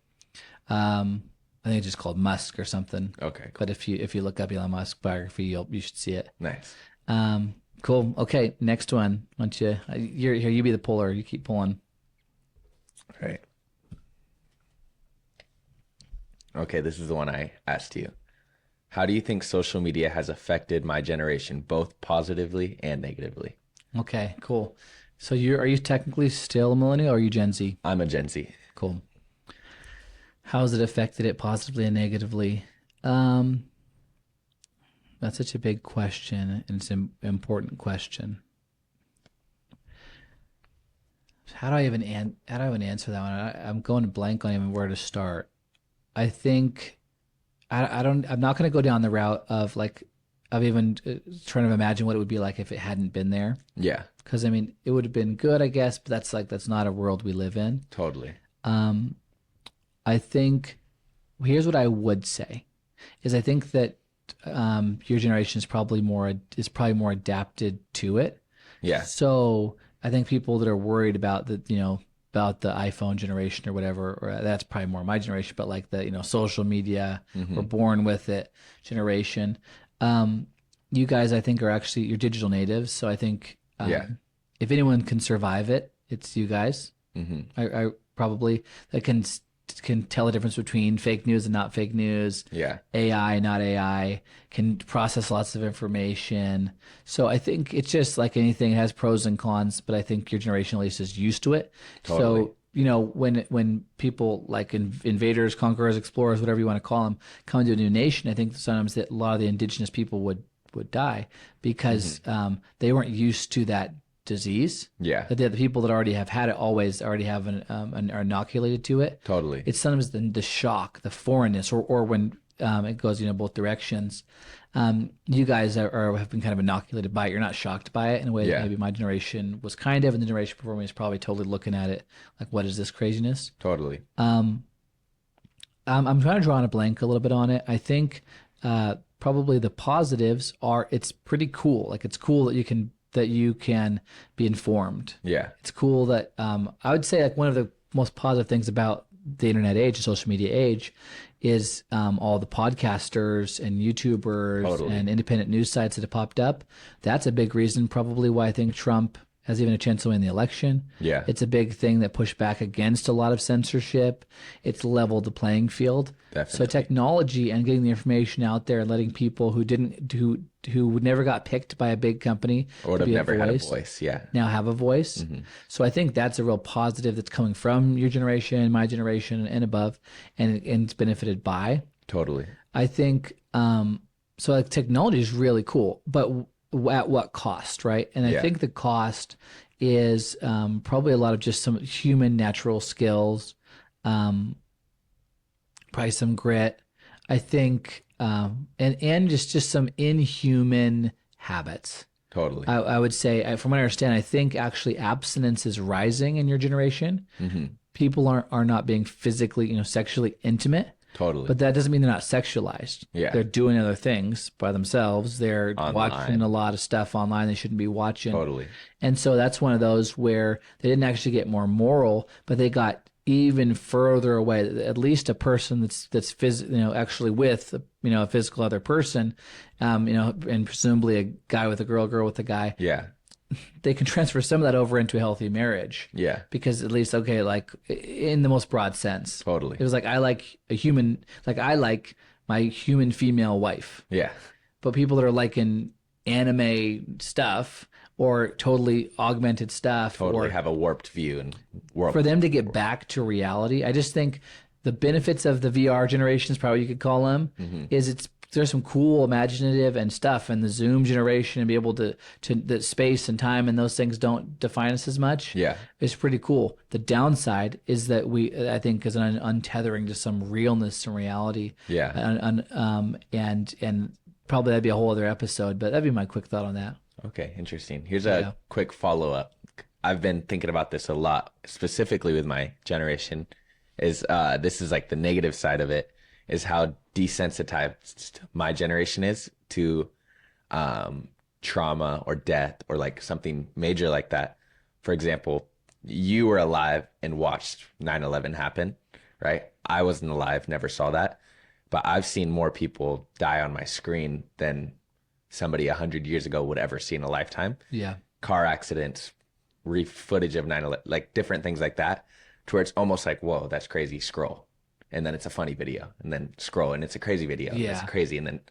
I think it's just called Musk or something. Okay, cool. But if you look up Elon Musk biography, you should see it. Nice. Cool. Okay, next one. Why don't you? You're here. You be the puller. You keep pulling. All right. Okay, this is the one I asked you. How do you think social media has affected my generation, both positively and negatively? Okay, cool. So are you technically still a millennial or are you Gen Z? I'm a Gen Z. Cool. How has it affected it positively and negatively? That's such a big question, and it's an important question. How do I even answer that one? I'm going blank on even where to start. I think I'm not going to go down the route of even trying to imagine what it would be like if it hadn't been there. Yeah, Because I mean, it would have been good, I guess, but that's not a world we live in. totally. I think here's what I would say is I think that your generation is probably more adapted to it. Yeah, So I think people that are worried about about the iPhone generation or whatever, or that's probably more my generation, but like the social media, we're born with it generation. You guys, I think, are actually you're digital natives, so I think yeah, if anyone can survive it, it's you guys. I probably that can tell the difference between fake news and not fake news. yeah, AI, not AI, can process lots of information. So I think it's just like anything, it has pros and cons, but I think your generation at least is used to it. Totally. So, when people like invaders, conquerors, explorers, whatever you want to call them, come to a new nation, I think sometimes that a lot of the indigenous people would die because they weren't used to that disease. yeah, That the people that already have had it already have are inoculated to it. totally. It's sometimes the shock, the foreignness, or when it goes both directions. You guys have been kind of inoculated by it. You're not shocked by it in a way that maybe my generation was kind of, and the generation before me is probably totally looking at it like, what is this craziness? Totally. I'm trying to draw on a blank a little bit on it. I think probably the positives are it's pretty cool. Like it's cool that you can be informed. Yeah, It's cool that I would say like one of the most positive things about the internet age, the social media age, is all the podcasters and YouTubers and independent news sites that have popped up. That's a big reason probably why I think Trump has even a chance to win the election. Yeah. It's a big thing that pushed back against a lot of censorship. It's leveled the playing field. Definitely. So technology and getting the information out there and letting people who never got picked by a big company or would to have be never had a voice. Yeah. now have a voice. So I think that's a real positive that's coming from your generation, my generation, and above, and it's benefited by. Totally. I think so. Like technology is really cool, but at what cost, right? And I think the cost is probably a lot of just some human natural skills, probably some grit. I think and just some inhuman habits. Totally. I would say, from what I understand, I think actually abstinence is rising in your generation. People are not being physically, sexually intimate. Totally. But that doesn't mean they're not sexualized. Yeah. They're doing other things by themselves. They're watching a lot of stuff online they shouldn't be watching. Totally. And so that's one of those where they didn't actually get more moral, but they got even further away. At least a person that's actually with a physical other person, and presumably a guy with a girl with a guy. Yeah. They can transfer some of that over into a healthy marriage. Yeah. Because at least, okay, like in the most broad sense. Totally. It was like, I like I like my human female wife. Yeah. But people that are liking anime stuff or totally augmented stuff. Totally or have a warped view and for them to get back to reality. I just think the benefits of the VR generation is probably what you could call them, is there's some cool imaginative and stuff, and the Zoom generation and be able to that space and time and those things don't define us as much. Yeah. It's pretty cool. The downside is that I think is an untethering to some realness, some reality. Yeah. And probably that'd be a whole other episode, but that'd be my quick thought on that. Okay, interesting. Here's a quick follow-up. I've been thinking about this a lot, specifically with my generation, is this is like the negative side of it, is how desensitized my generation is to trauma or death or like something major like that. For example, you were alive and watched 9/11 happen, right? I wasn't alive, never saw that. but I've seen more people die on my screen than somebody 100 years ago would ever see in a lifetime. Yeah. Car accidents, footage of 9/11, like different things like that, to where it's almost like, whoa, that's crazy. Scroll, and then it's a funny video, and then scroll, and it's a crazy video. And Yeah. it's crazy, and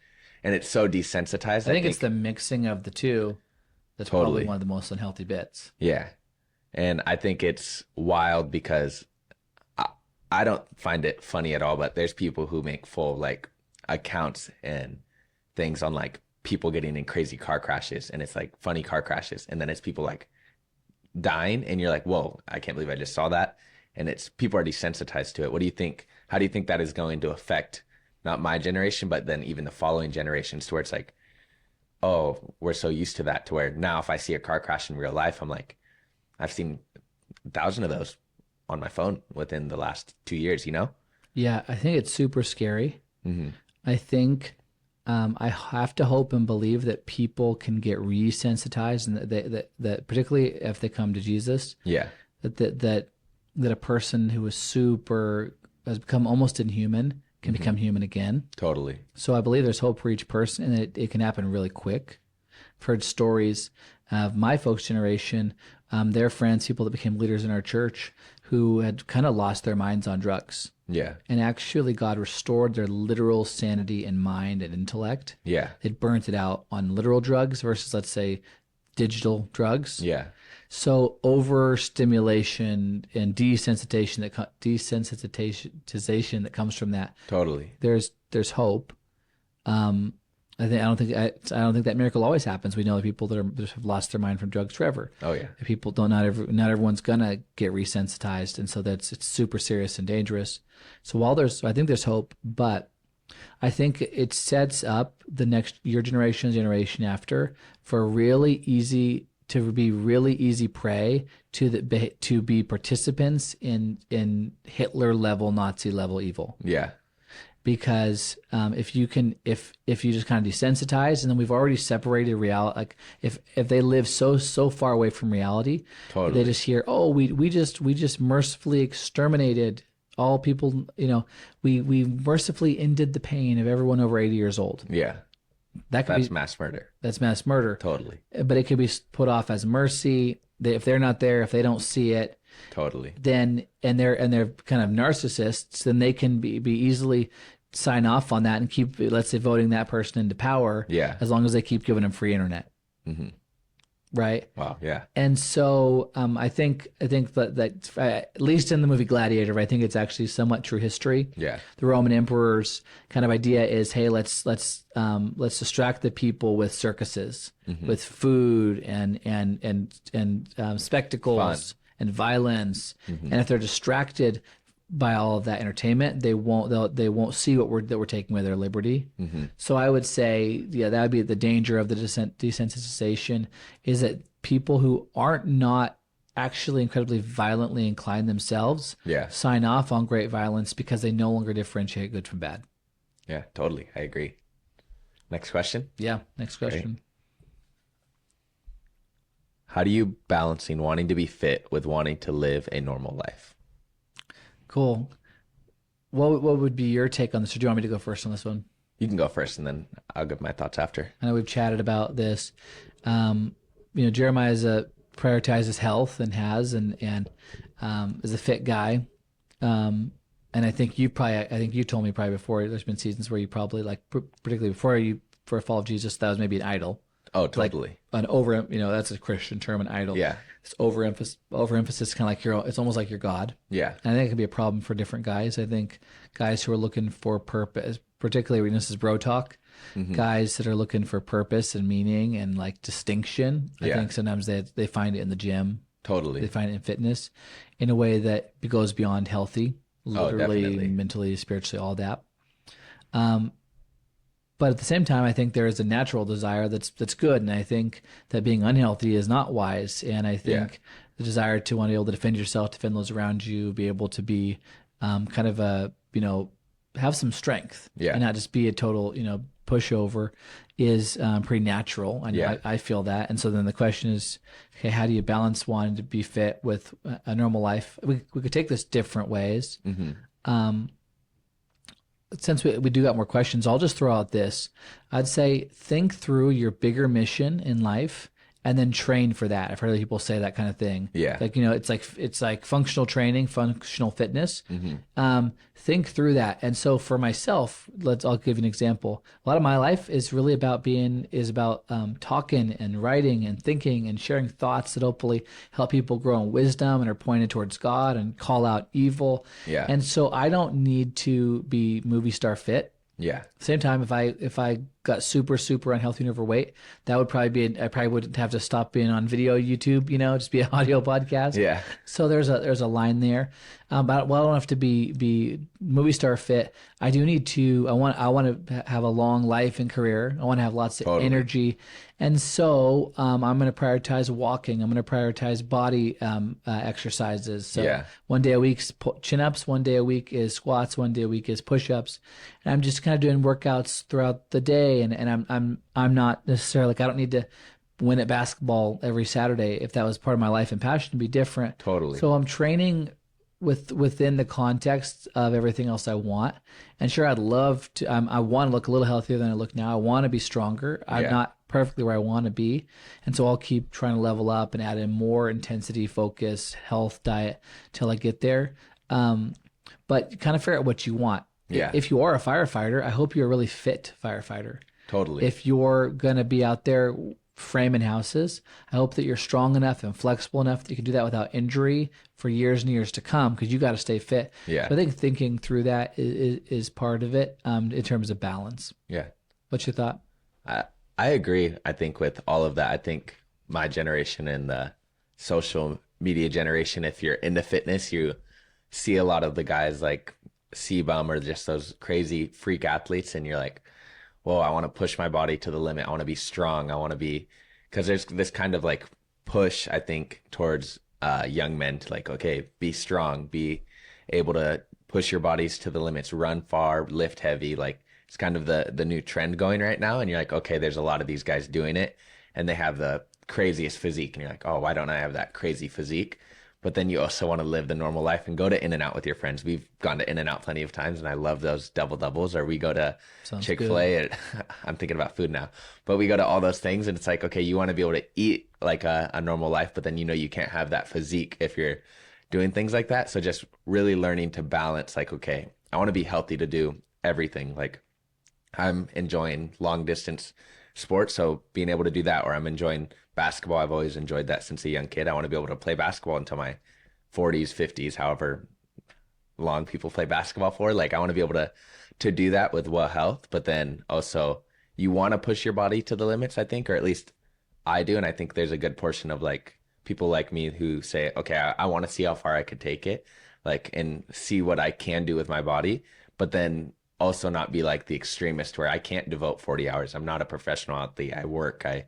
it's so desensitized. I think it's the mixing of the two that's probably Totally. one of the most unhealthy bits. Yeah, and I think it's wild because I don't find it funny at all, but there's people who make full like accounts and things on like people getting in crazy car crashes, and it's like funny car crashes, and then it's people like dying, and you're like, whoa, I can't believe I just saw that. And it's people are desensitized to it. What do you think? How do you think that is going to affect not my generation, but then even the following generations, to where it's like, oh, we're so used to that, to where now if I see a car crash in real life, I'm like, I've seen 1,000 of those on my phone within the last 2 years, you know? Yeah, I think it's super scary. Mm-hmm. I think I have to hope and believe that people can get resensitized, and that particularly if they come to Jesus, Yeah, that a person who is super has become almost inhuman can become human again. totally. So I believe there's hope for each person, and it can happen really quick. I've heard stories of my folks' generation, their friends, people that became leaders in our church, who had kind of lost their minds on drugs. Yeah, And actually, God restored their literal sanity and mind and intellect. yeah, It burnt it out on literal drugs versus, let's say, digital drugs. yeah, So overstimulation and desensitization that comes from that, totally. there's hope. I don't think that miracle always happens. We know that people that have lost their mind from drugs forever. Oh yeah, People don't. Not everyone's gonna get resensitized, and so it's super serious and dangerous. So I think there's hope, but I think it sets up your generation after for to be really easy prey to be participants in Hitler level, Nazi level evil. yeah, Because if you just kind of desensitize, and then we've already separated reality. Like if they live so far away from reality, totally. they just hear, oh, we just mercifully exterminated all people. We mercifully ended the pain of everyone over 80 years old. Yeah, that's mass murder. That's mass murder. Totally, But it could be put off as mercy. If they're not there, if they don't see it, totally. then and they're kind of narcissists, then they can be easily sign off on that and keep, let's say, voting that person into power. Yeah. As long as they keep giving them free internet. Mm-hmm. Right. Wow. Yeah. And so I think that at least in the movie Gladiator, I think it's actually somewhat true history. Yeah. The Roman emperor's kind of idea is, hey, let's distract the people with circuses, with food and spectacles and violence. And if they're distracted by all of that entertainment, they won't see what we're taking away their liberty. So I would say, yeah, that would be the danger of the desensitization, is that people who aren't not actually incredibly violently inclined themselves sign off on great violence because they no longer differentiate good from bad. Yeah, totally. I agree. Next question. Yeah, next question. Great. How do you balancing wanting to be fit with wanting to live a normal life? Cool. What would be your take on this? Or do you want me to go first on this one? You can go first, and then I'll give my thoughts after. I know we've chatted about this. Jeremiah prioritizes health and is a fit guy. And I think you told me probably before, there's been seasons where you probably, like, particularly for a follow of Jesus, that was maybe an idol. Oh, totally. Like that's a Christian term, an idol. Yeah. It's overemphasis, kind of like it's almost like you're God. Yeah. And I think it can be a problem for different guys. I think guys who are looking for purpose, particularly, this is bro talk, guys that are looking for purpose and meaning and like distinction. I think sometimes they find it in the gym. Totally. They find it in fitness in a way that goes beyond healthy, literally, mentally, spiritually, all that. But at the same time, I think there is a natural desire that's good, and I think that being unhealthy is not wise. And I think the desire to want to be able to defend yourself, defend those around you, be able to be kind of have some strength, and not just be a total pushover, is pretty natural. And I feel that. And so then the question is, okay, how do you balance wanting to be fit with a normal life? We could take this different ways. since we do got more questions, I'll just throw out this. I'd say think through your bigger mission in life and then train for that. I've heard other people say that kind of thing. Yeah. Like, it's like functional training, functional fitness. Hmm. Think through that. And so for myself, I'll give you an example. A lot of my life is really about talking and writing and thinking and sharing thoughts that hopefully help people grow in wisdom and are pointed towards God and call out evil. Yeah. And so I don't need to be movie star fit. Yeah. Same time, if I got super unhealthy and overweight, that would probably be I probably would have to stop being on video YouTube, just be an audio podcast. Yeah. So there's a line there, but I don't have to be movie star fit. I do need to. I want to have a long life and career. I want to have lots of energy, and so I'm going to prioritize walking. I'm going to prioritize body exercises. So one day a week's chin ups, one day a week is squats, one day a week is push ups, and I'm just kind of doing workouts throughout the day. And I'm not necessarily like I don't need to win at basketball every Saturday. If that was part of my life and passion, it'd be different. Totally. So I'm training within the context of everything else I want. And sure, I'd love to. I want to look a little healthier than I look now. I want to be stronger. I'm not perfectly where I want to be, and so I'll keep trying to level up and add in more intensity, focus, health, diet till I get there. But kind of figure out what you want. Yeah. If you are a firefighter, I hope you're a really fit firefighter. Totally. If you're going to be out there framing houses, I hope that you're strong enough and flexible enough that you can do that without injury for years and years to come, because you got to stay fit. Yeah. So I think thinking through that is part of it in terms of balance. Yeah. What's your thought? I agree. I think with all of that, I think my generation and the social media generation, if you're into fitness, you see a lot of the guys like C-Bum or just those crazy freak athletes, and you're like, whoa, I want to push my body to the limit. I want to be strong. I want to be, because there's this kind of like push, I think, towards young men to like, okay, be strong, be able to push your bodies to the limits, run far, lift heavy. Like it's kind of the new trend going right now. And you're like, okay, there's a lot of these guys doing it and they have the craziest physique. And you're like, oh, why don't I have that crazy physique? But then you also want to live the normal life and go to In-N-Out with your friends. We've gone to In-N-Out plenty of times, and I love those double doubles. Or we go to Chick-fil-A. I'm thinking about food now. But we go to all those things, and it's like, okay, you want to be able to eat like a normal life, but then you can't have that physique if you're doing things like that. So just really learning to balance, like, okay, I want to be healthy to do everything. Like I'm enjoying long distance sports, so being able to do that, or I'm enjoying basketball. I've always enjoyed that since a young kid. I want to be able to play basketball until my 40s, 50s, however long people play basketball for. Like I want to be able to do that with well health, but then also you want to push your body to the limits, I think, or at least I do. And I think there's a good portion of like people like me who say, okay, I want to see how far I could take it, like, and see what I can do with my body, but then also not be like the extremist where I can't devote 40 hours. I'm not a professional athlete. I work, I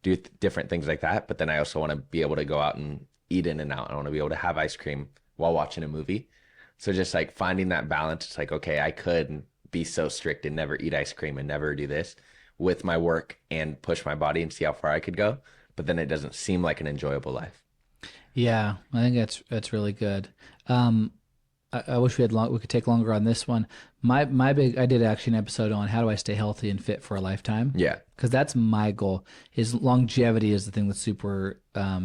do different things like that. But then I also want to be able to go out and eat In-N-Out. I want to be able to have ice cream while watching a movie. So just like finding that balance, it's like, okay, I could be so strict and never eat ice cream and never do this with my work and push my body and see how far I could go. But then it doesn't seem like an enjoyable life. Yeah, I think that's really good. I wish we could take longer on this one. I did actually an episode on how do I stay healthy and fit for a lifetime. Yeah. Because that's my goal. Is longevity is the thing that's super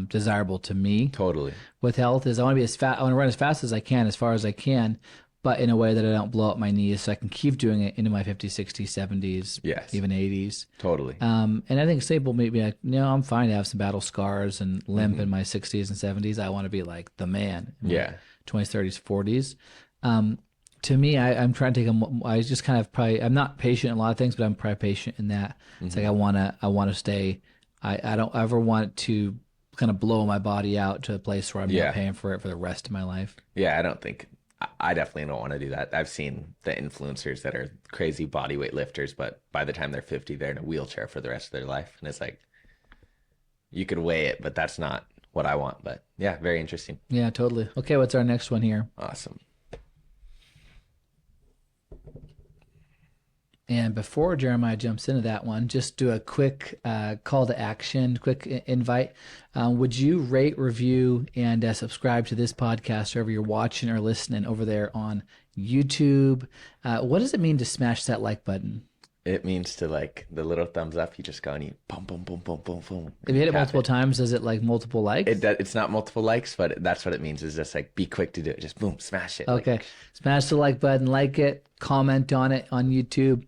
desirable to me. Totally. With health is I want to run as fast as I can, as far as I can, but in a way that I don't blow up my knees, so I can keep doing it into my 50s, 60s, 70s, yes, even 80s. Totally. And I think some people may be like, no, I'm fine to have some battle scars and limp in my 60s and 70s. I want to be like the man. Yeah. 20s, 30s, 40s. To me, I'm trying to take I just kind of I'm not patient in a lot of things, but I'm probably patient in that. It's like I want to stay, I don't ever want to kind of blow my body out to a place where I'm not paying for it for the rest of my life. Yeah, I definitely don't want to do that. I've seen the influencers that are crazy body weight lifters, but by the time they're 50, they're in a wheelchair for the rest of their life. And it's like, you could weigh it, but that's not what I want. But yeah, very interesting. Yeah, totally. Okay, what's our next one here? Awesome. And before Jeremiah jumps into that one, just do a quick call to action, quick invite. Would you rate, review, and subscribe to this podcast wherever you're watching or listening over there on YouTube? What does it mean to smash that like button? It means to like the little thumbs up. You just go and you boom, boom, boom, boom, boom, boom. If you hit it multiple times, does it like multiple likes? It's not multiple likes, but that's what it means. Is just like be quick to do it. Just boom, smash it. Okay. Like, Smash the like button, like it, comment on it on YouTube,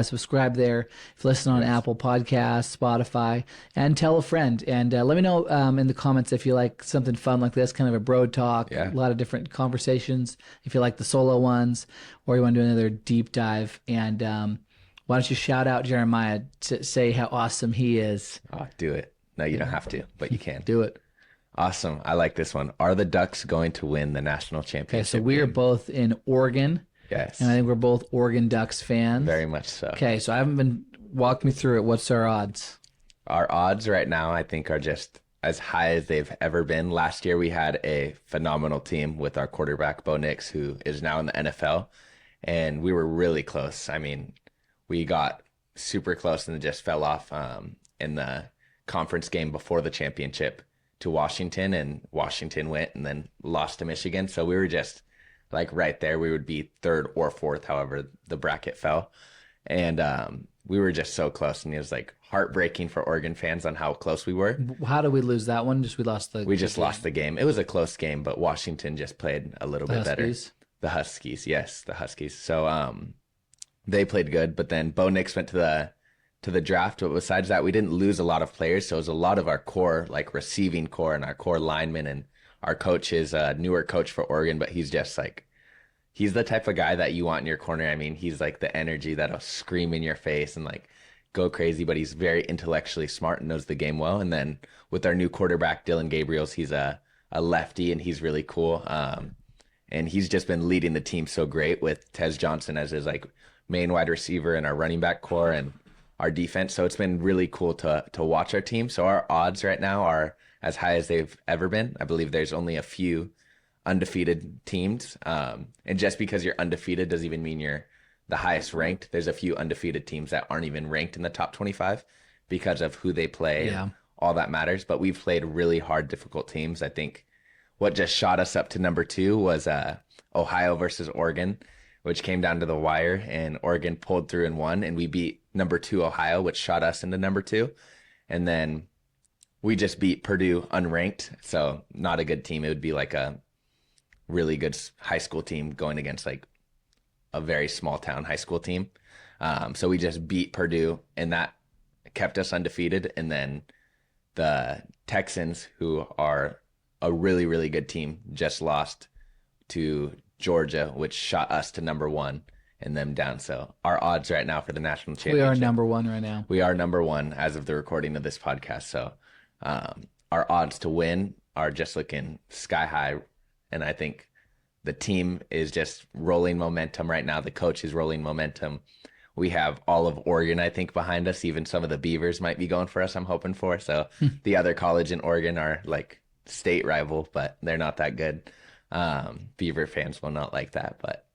subscribe there. If you listen on Apple Podcasts, Spotify, and tell a friend. And let me know in the comments if you like something fun like this, kind of a bro talk, Yeah. a lot of different conversations. If you like the solo ones, or you want to do another deep dive. And why don't you shout out Jeremiah to say how awesome he is? oh, do it. No, you don't have to, but you can. Do it. Awesome. I like this one. Are the Ducks going to win the national Okay, championship? so we are game? both in Oregon, Yes. and I think we're both Oregon Ducks fans. Very much so. Okay, so I haven't been walk me through it. What's our odds? Our odds right now, I think, are just as high as they've ever been. Last year, we had a phenomenal team with our quarterback, Bo Nix, who is now in the NFL. And we were really close. I mean, we got super close and then just fell off in the conference game before the championship to Washington. And Washington went and then lost to Michigan. So we were just like right there. We would be third or fourth, however the bracket fell. And we were just so close. And it was like heartbreaking for Oregon fans on how close we were. How did we lose that one? We lost the. We just lost the game. It was a close game, but Washington just played a little bit better. Huskies. The Huskies, yes, the Huskies. So they played good, but then Bo Nix went to the draft. But besides that, we didn't lose a lot of players. So it was a lot of our core, like receiving core and our core linemen, and our coach is a newer coach for Oregon, but he's just like, he's the type of guy that you want in your corner. I mean, he's like the energy that'll scream in your face and like go crazy, but he's very intellectually smart and knows the game well. And then with our new quarterback, Dylan Gabriels, he's a lefty and he's really cool. And he's just been leading the team so great with Tez Johnson as his like main wide receiver and our running back core and our defense. So it's been really cool to watch our team. So our odds right now are as high as they've ever been. I believe there's only a few undefeated teams. And just because you're undefeated doesn't even mean you're the highest ranked. There's a few undefeated teams that aren't even ranked in the top 25 because of who they play. Yeah. All that matters. But we've played really hard, difficult teams. I think what just shot us up to number 2 was Ohio versus Oregon, which came down to the wire, and Oregon pulled through and won, and we beat number 2 Ohio, which shot us into number 2. And then we just beat Purdue unranked, so not a good team. It would be like a really good high school team going against like a very small town high school team. So we just beat Purdue, and that kept us undefeated. And then the Texans, who are a really, really good team, just lost to Georgia, which shot us to number 1 and them down. So our odds right now for the national championship. We are number 1 right now. We are number 1 as of the recording of this podcast. So our odds to win are just looking sky high. And I think the team is just rolling momentum right now. The coach is rolling momentum. We have all of Oregon, I think, behind us. Even some of the Beavers might be going for us, I'm hoping for. So the other college in Oregon are like state rival, but they're not that good. Beaver fans will not like that, but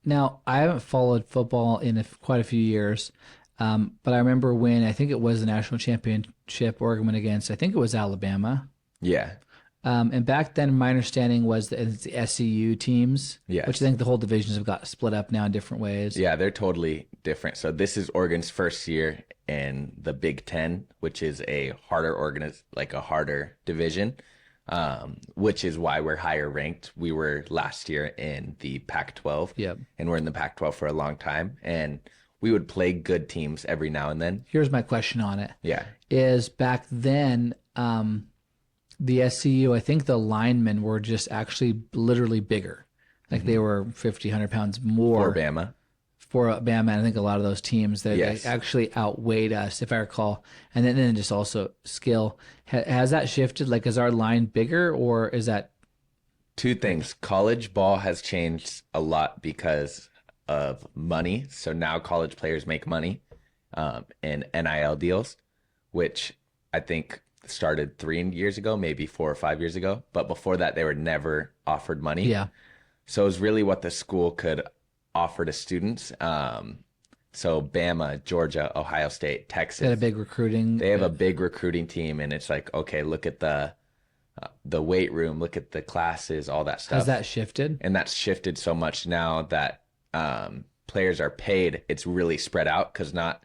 now I haven't followed football in quite a few years, but I remember when I think it was the national championship Oregon went against, I think it was Alabama. yeah. And back then, my understanding was that it's the SEU teams, Yes. which I think the whole divisions have got split up now in different ways. Yeah, they're totally different. So this is Oregon's first year in the Big Ten, which is a harder like a harder division, which is why we're higher ranked. We were last year in the Pac-12, Yep. and we're in the Pac-12 for a long time, and we would play good teams every now and then. Here's my question on it. Yeah. Is back then, the SCU, I think the linemen were just actually literally bigger. Like they were 50, 100 pounds more. For Bama. For Bama, and I think a lot of those teams, they Yes. actually outweighed us, if I recall. And then just also skill. Has that shifted? Like, is our line bigger, or is that... Two things. College ball has changed a lot because of money. So now college players make money in NIL deals, which I think started 3 years ago, maybe 4 or 5 years ago. But before that, they were never offered money. Yeah. So it was really what the school could offer to students. So Bama, Georgia, Ohio State, They had a Texas, big recruiting. they have a big recruiting team, and it's like, okay, look at the weight room, look at the classes, all that Has stuff. that shifted? And that's shifted so much now that players are paid. It's really spread out because not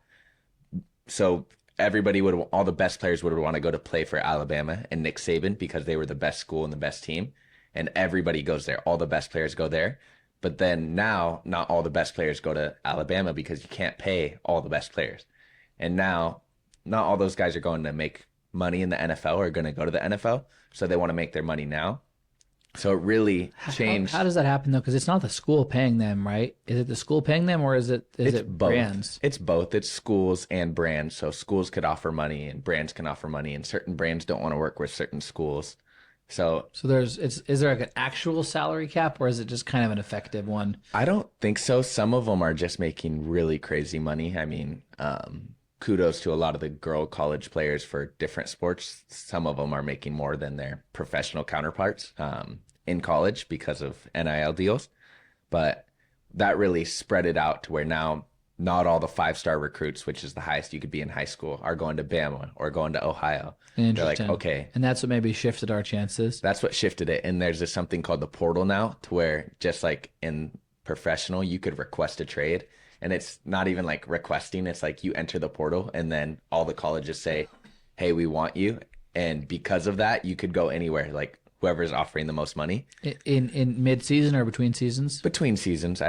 so everybody would all the best players would want to go to play for Alabama and Nick Saban because they were the best school and the best team, and everybody goes there. All the best players go there. But then now, not all the best players go to Alabama because you can't pay all the best players. And now, not all those guys are going to make money in the NFL or going to go to the NFL. So they want to make their money now. So it really changed. How does that happen though? Because it's not the school paying them, right? Is it the school paying them, or is it both. brands? It's both. It's schools and brands. So schools could offer money and brands can offer money, and certain brands don't want to work with certain schools. So Is there like an actual salary cap, or is it just kind of an effective one? I don't think so. Some of them are just making really crazy money. I mean, kudos to a lot of the girl college players for different sports. Some of them are making more than their professional counterparts in college because of NIL deals. But that really spread it out to where now not all the 5-star recruits, which is the highest you could be in high school, are going to Bama or going to Ohio. They're like, Interesting. okay, And that's what maybe shifted our chances. that's what shifted it. And there's something called the portal now to where just like in professional, you could request a trade. And it's not even like requesting. It's like you enter the portal and then all the colleges say, hey, we want you. And because of that, you could go anywhere, like whoever's offering the most money. In mid-season or between seasons? Between seasons.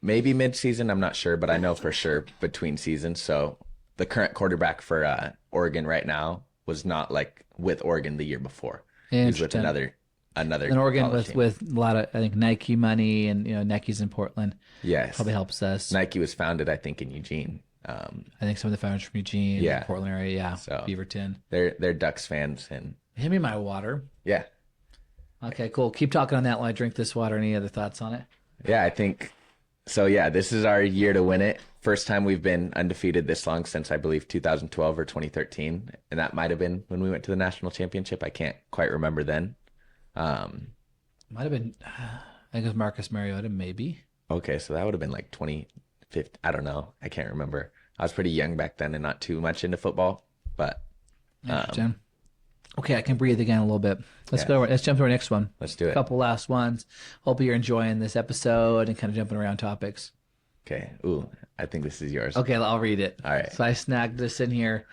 Maybe mid-season, I'm not sure, but I know for sure between seasons. So the current quarterback for Oregon right now was not like with Oregon the year before. He was with another And Oregon college team. with a lot of, I think, Nike money, and Nike's in Portland. Yes. Probably helps us. Nike was founded, I think, in Eugene. I think some of the founders from Eugene, Yeah. Portland area, yeah, So Beaverton. they're Ducks fans, and Hand me my water. yeah. Okay, cool. Keep talking on that while I drink this water. Any other thoughts on it? Yeah, I think so. Yeah, this is our year to win it. First time we've been undefeated this long since I believe 2012 or 2013, and that might have been when we went to the national championship. I can't quite remember then. Might have been, I think it was Marcus Mariota, maybe. Okay, so that would have been like 2015. I don't know. I can't remember. I was pretty young back then and not too much into football, but Interesting. Okay, I can breathe again a little bit. Let's Yeah. go. Let's jump to our next one. let's do A it. couple last ones. Hope you're enjoying this episode and kind of jumping around topics. Okay. Ooh, I think this is yours. Okay, I'll read it. All right. So I snagged this in here,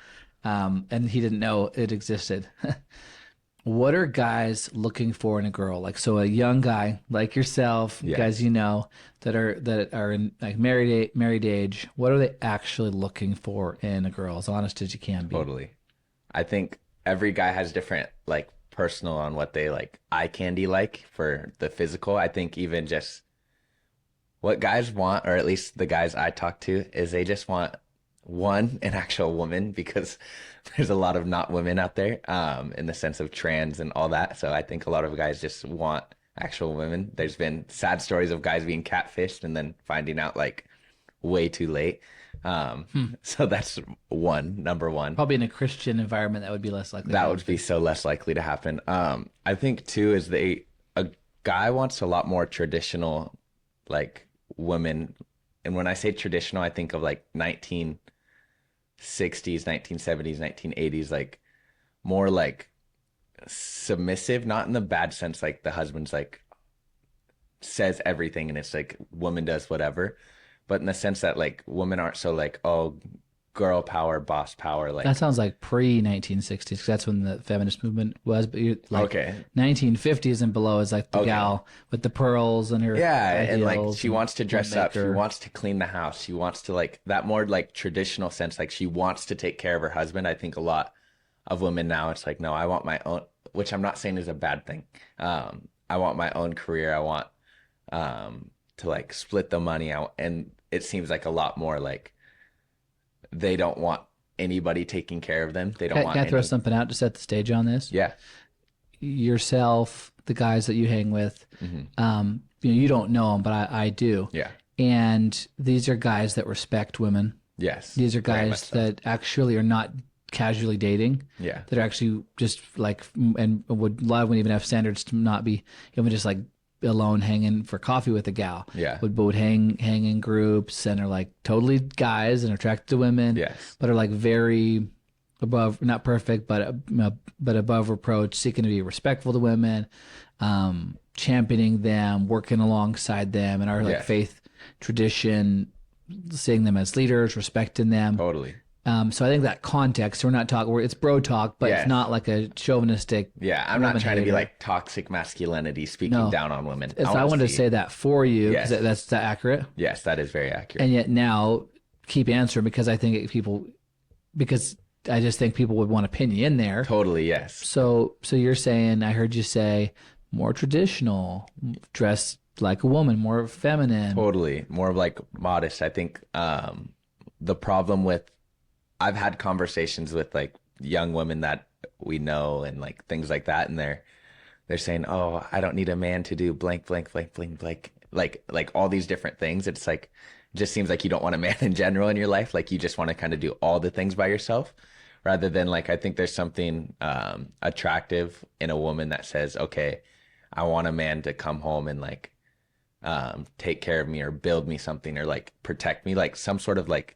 and he didn't know it existed. What are guys looking for in a girl? Like, so a young guy like yourself, Yeah. guys that are in like married age. What are they actually looking for in a girl? As honest as you can be. Totally. I think every guy has different like personal on what they like eye candy like for the physical. I think even just what guys want, or at least the guys I talk to, is they just want an actual woman, because there's a lot of not women out there in the sense of trans and all that. So I think a lot of guys just want actual women. There's been sad stories of guys being catfished and then finding out like way too late. So that's number one. Probably in a Christian environment, that would be less likely. That would be so less likely to happen. I think too is a guy wants a lot more traditional like women. And when I say traditional, I think of like 1960s, 1970s, 1980s, like more like submissive, not in the bad sense, like the husband's like says everything and it's like woman does whatever, but in the sense that like women aren't so like, oh, girl power, boss power. Like That sounds like pre-1960s, because that's when the feminist movement was. But you're like okay. 1950s and below is like the Okay. gal with the pearls and her Yeah, high and like heels she wants to dress up, she homemaker. wants to clean the house, she wants to like that more like traditional sense, like she wants to take care of her husband. I think a lot of women now, it's like, no, I want my own, which I'm not saying is a bad thing. I want my own career. I want to like split the money out, and it seems like a lot more like they don't want anybody taking care of them. They don't want Can I throw any. something out to set the stage on this? Yeah. Yourself, the guys that you hang with, you don't know them, but I do. Yeah. And these are guys that respect women. Yes. These are Very much guys so. that actually are not casually dating. Yeah. That are actually just like, and would love and even have standards to not be even just like alone hanging for coffee with a gal. Yeah. Would hang in groups and are like totally guys and attracted to women. Yes. But are like very above, not perfect, but above reproach, seeking to be respectful to women, championing them, working alongside them, and our like Yes. faith tradition, seeing them as leaders, respecting them. Totally. So I think that context, we're not talking, it's bro talk, but Yes. it's not like a chauvinistic. Yeah, I'm not woman trying to be hater. like toxic masculinity speaking No. down on women. I wanted to say that for you because Yes. that's that accurate. Yes, that is very accurate. And yet now keep answering because I think because I just think people would want to pin you in there. Totally, yes. So you're saying, I heard you say more traditional, dress like a woman, more feminine. Totally. More of like modest. I think the problem with, I've had conversations with like young women that we know and like things like that, and they're saying, "Oh, I don't need a man to do blank, blank, blank, blank, blank," like all these different things. It's like, it just seems like you don't want a man in general in your life. Like you just want to kind of do all the things by yourself, rather than like, I think there's something attractive in a woman that says, "Okay, I want a man to come home and like take care of me or build me something or like protect me," like some sort of like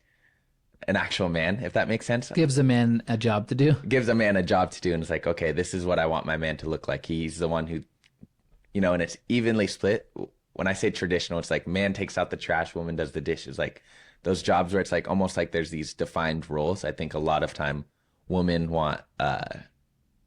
an actual man, if that makes sense. Gives a man a job to do. Gives a man a job to do, and it's like, okay, this is what I want my man to look like. He's the one who, and it's evenly split. When I say traditional, it's like man takes out the trash, woman does the dishes. Like those jobs where it's like almost like there's these defined roles. I think a lot of time women want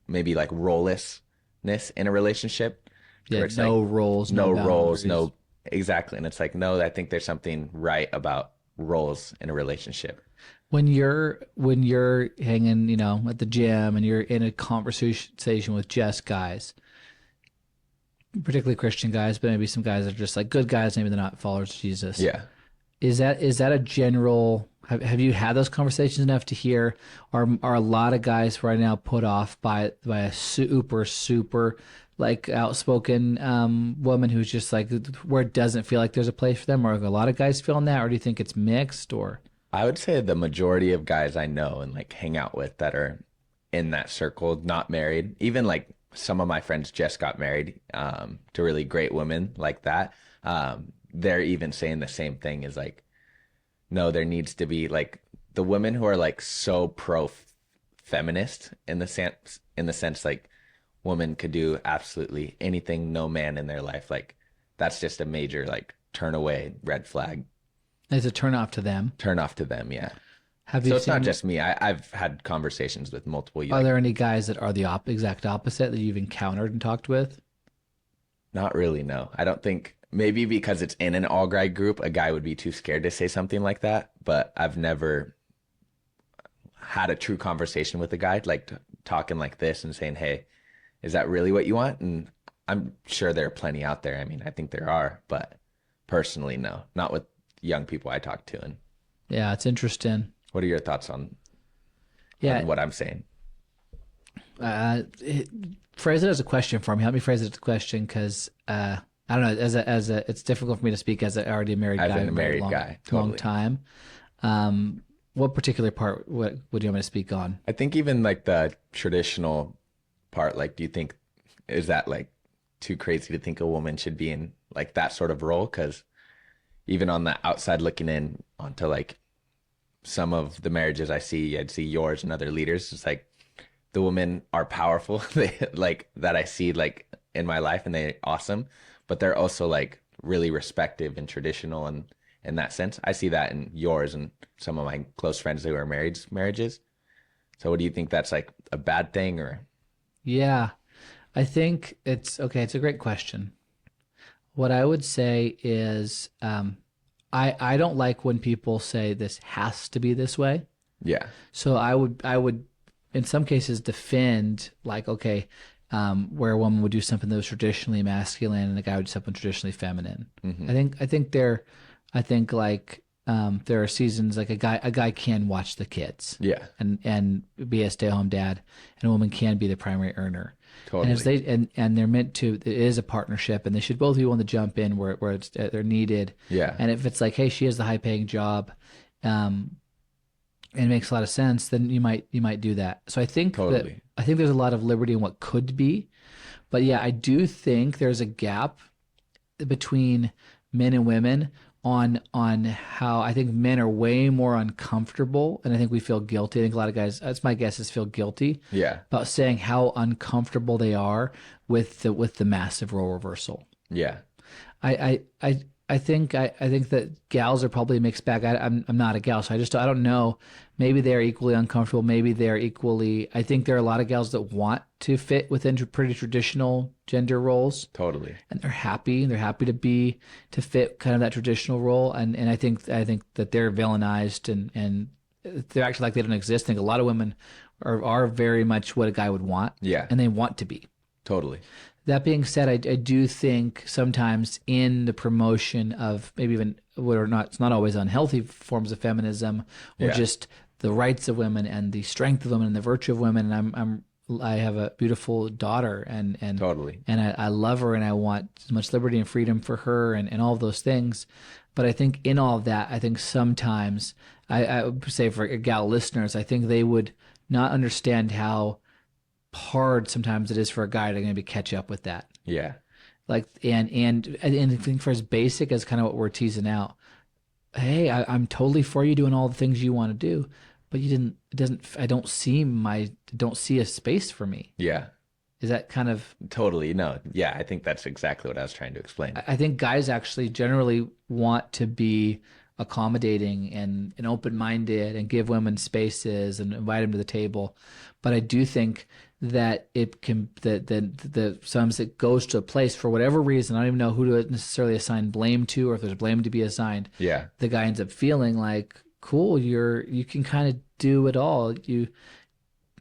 maybe like role-lessness in a relationship. Yeah, where it's no like, roles, no no roles, boundaries. no, exactly. And it's like, no, I think there's something right about roles in a relationship. When you're hanging, at the gym and you're in a conversation with just guys, particularly Christian guys, but maybe some guys that are just like good guys, maybe they're not followers of Jesus. Yeah. Is that a general? Have you had those conversations enough to hear? Are a lot of guys right now put off by a super like outspoken woman who's just like where it doesn't feel like there's a place for them? Or are a lot of guys feeling that, or do you think it's mixed? Or I would say the majority of guys I know and like hang out with that are in that circle, not married, even like some of my friends just got married to really great women like that. They're even saying the same thing, is like, no, there needs to be like the women who are like so pro feminist in the sense like women could do absolutely anything, no man in their life. Like that's just a major like turn away, red flag. is it turn off to them? Turn off to them, yeah. Have you So it's seen, not just me. I've had conversations with multiple. are there any guys that are the exact opposite that you've encountered and talked with? Not really, no. I don't think, maybe because it's in an all guy group, a guy would be too scared to say something like that. But I've never had a true conversation with a guy, like talking like this and saying, "Hey, is that really what you want?" And I'm sure there are plenty out there. I mean, I think there are, but personally, no, not with young people I talk to. And Yeah, it's interesting. what are your thoughts on what I'm saying? Phrase it as a question for me. Help me phrase it as a question because I don't know. As a, it's difficult for me to speak as a already married guy. I've been a married guy, totally. Long time. What particular part? What do you want me to speak on? I think even like the traditional part, like, do you think, is that like too crazy to think a woman should be in like that sort of role? Because even on the outside looking in onto like some of the marriages I'd see yours and other leaders, it's like the women are powerful, they, like that I see like in my life, and they're awesome, but they're also like really respective and traditional, and in that sense, I see that in yours and some of my close friends who are marriages. So what do you think, that's like a bad thing or? Yeah, I think it's okay. It's a great question. What I would say is, I don't like when people say this has to be this way. Yeah. So I would in some cases defend like, okay, where a woman would do something that was traditionally masculine and a guy would do something traditionally feminine. Mm-hmm. I think like there are seasons like a guy can watch the kids. Yeah. And be a stay-at-home dad, and a woman can be the primary earner. Totally. And as and they're meant to, it is a partnership, and they should both be willing to jump in where they're needed. Yeah. And if it's like, hey, she has the high-paying job, and it makes a lot of sense, then you might do that. So I think Totally. there's a lot of liberty in what could be, but yeah, I do think there's a gap between men and women on how I think men are way more uncomfortable, and I think we feel guilty. I think a lot of guys, that's my guess, is feel guilty Yeah. about saying how uncomfortable they are with the massive role reversal. Yeah. I think that gals are probably a mixed bag. I'm not a gal, so I don't know. Maybe they're equally uncomfortable. Maybe they're equally. I think there are a lot of gals that want to fit within pretty traditional gender roles, Totally. and they're happy. They're happy to fit kind of that traditional role, and I think that they're villainized and they're actually like they don't exist. I think a lot of women are very much what a guy would want, Yeah. and they want to be. Totally. That being said, I do think sometimes in the promotion of maybe even what are not, it's not always unhealthy forms of feminism, or Yeah. just the rights of women and the strength of women and the virtue of women. And I have a beautiful daughter, and Totally. and I love her, and I want as much liberty and freedom for her, and all of those things. But I think in all of that, I think sometimes I would say for gal listeners, I think they would not understand how hard sometimes it is for a guy to maybe catch up with that. Yeah. Like, and I think for as basic as kind of what we're teasing out, hey, I'm totally for you doing all the things you want to do, but I don't see a space for me. Yeah. Is that kind of, Totally. No. Yeah. I think that's exactly what I was trying to explain. I think guys actually generally want to be accommodating and open-minded and give women spaces and invite them to the table. But I do think that it can, the sometimes it goes to a place for whatever reason. I don't even know who to necessarily assign blame to, or if there's blame to be assigned. Yeah. The guy ends up feeling like, cool, you can kind of do it all. We're